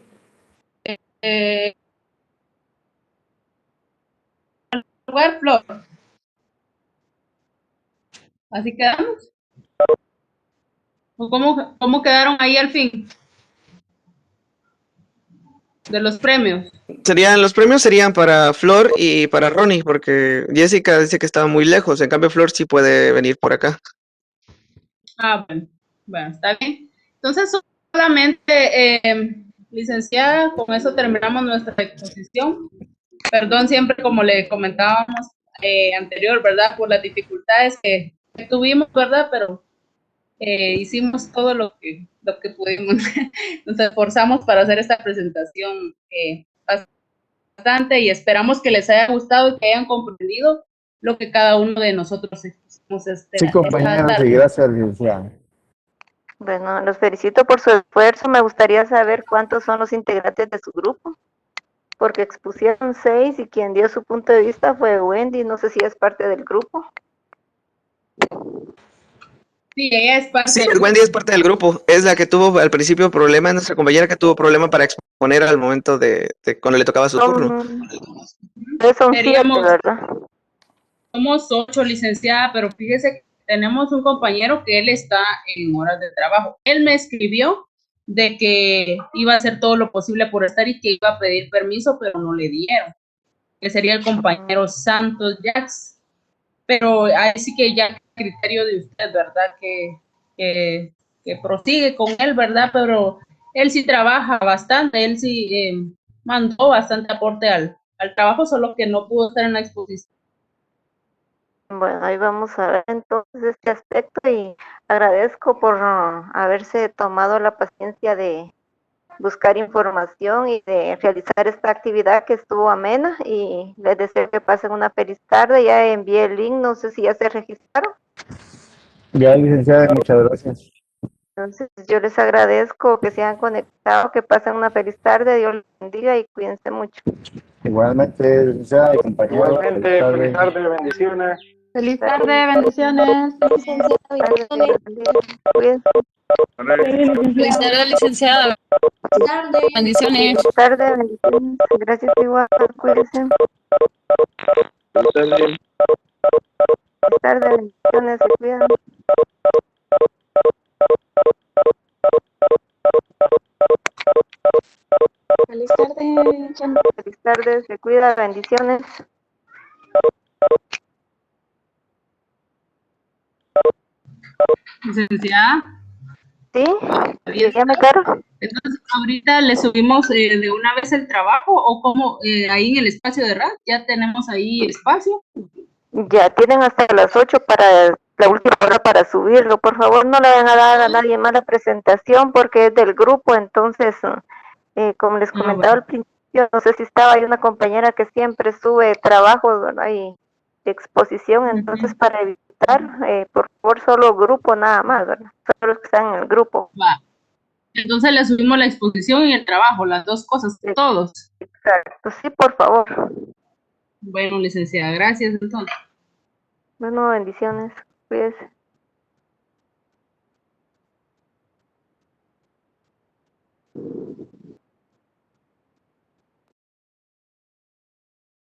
Así quedamos. ¿O cómo quedaron ahí al fin? De los premios. Los premios serían para Flor y para Ronnie, porque Jessica dice que estaba muy lejos, en cambio Flor sí puede venir por acá. Bueno, está bien. Entonces, solamente, licenciada, con eso terminamos nuestra exposición. Perdón, siempre como le comentábamos anterior, ¿verdad? Por las dificultades que tuvimos, ¿verdad? Pero hicimos todo lo que pudimos. Nos esforzamos para hacer esta presentación bastante y esperamos que les haya gustado y que hayan comprendido lo que cada uno de nosotros expusimos Sí, compañeros, y gracias, licenciada. Bueno, los felicito por su esfuerzo. Me gustaría saber cuántos son los integrantes de su grupo, porque expusieron 6 y quien dio su punto de vista fue Wendy. No sé si es parte del grupo. Sí, ella es parte. Sí, Wendy es parte del grupo. Es la que tuvo al principio problema, nuestra compañera que tuvo problema para exponer al momento de cuando le tocaba su turno. Son 7, ¿verdad? Somos 8, licenciada, pero fíjese que tenemos un compañero que él está en horas de trabajo. Él me escribió de que iba a hacer todo lo posible por estar y que iba a pedir permiso, pero no le dieron. Que sería el compañero Santos Jax. Pero ahí sí que ya criterio de usted, ¿verdad? Que prosigue con él, ¿verdad? Pero él sí trabaja bastante, él sí mandó bastante aporte al trabajo, solo que no pudo estar en la exposición. Bueno, ahí vamos a ver entonces este aspecto y agradezco por haberse tomado la paciencia de buscar información y de realizar esta actividad que estuvo amena, y les deseo que pasen una feliz tarde. Ya envié el link, no sé si ya se registraron. Ya, licenciada, muchas gracias. Entonces yo les agradezco que se hayan conectado, que pasen una feliz tarde, Dios les bendiga y cuídense mucho. Igualmente, licenciada y compañeros. Igualmente, feliz tarde, bendiciones. Feliz tarde, bendiciones. Cuídense. Feliz tarde, licenciada. Bendiciones. Feliz tarde, bendiciones. Gracias igual, cuídense. Feliz tarde, bendiciones, se cuidan. Feliz tarde. Feliz tarde, se cuida, bendiciones. Licenciada. Sí, dígame, Caro. Entonces, ahorita le subimos de una vez el trabajo, o como ahí en el espacio de RAD, ya tenemos ahí espacio. Ya tienen hasta las 8 para la última hora para subirlo. Por favor, no le van a dar a nadie más la presentación porque es del grupo. Entonces, como les comentaba al principio, no sé si estaba ahí una compañera que siempre sube trabajos, ¿verdad? Y exposición. Entonces, para evitar, por favor, solo grupo nada más, ¿verdad? Solo los que están en el grupo. Va. Entonces le subimos la exposición y el trabajo, las dos cosas, todos. Exacto, sí, por favor. Bueno, licenciada, gracias entonces. Bueno, bendiciones. Cuídese.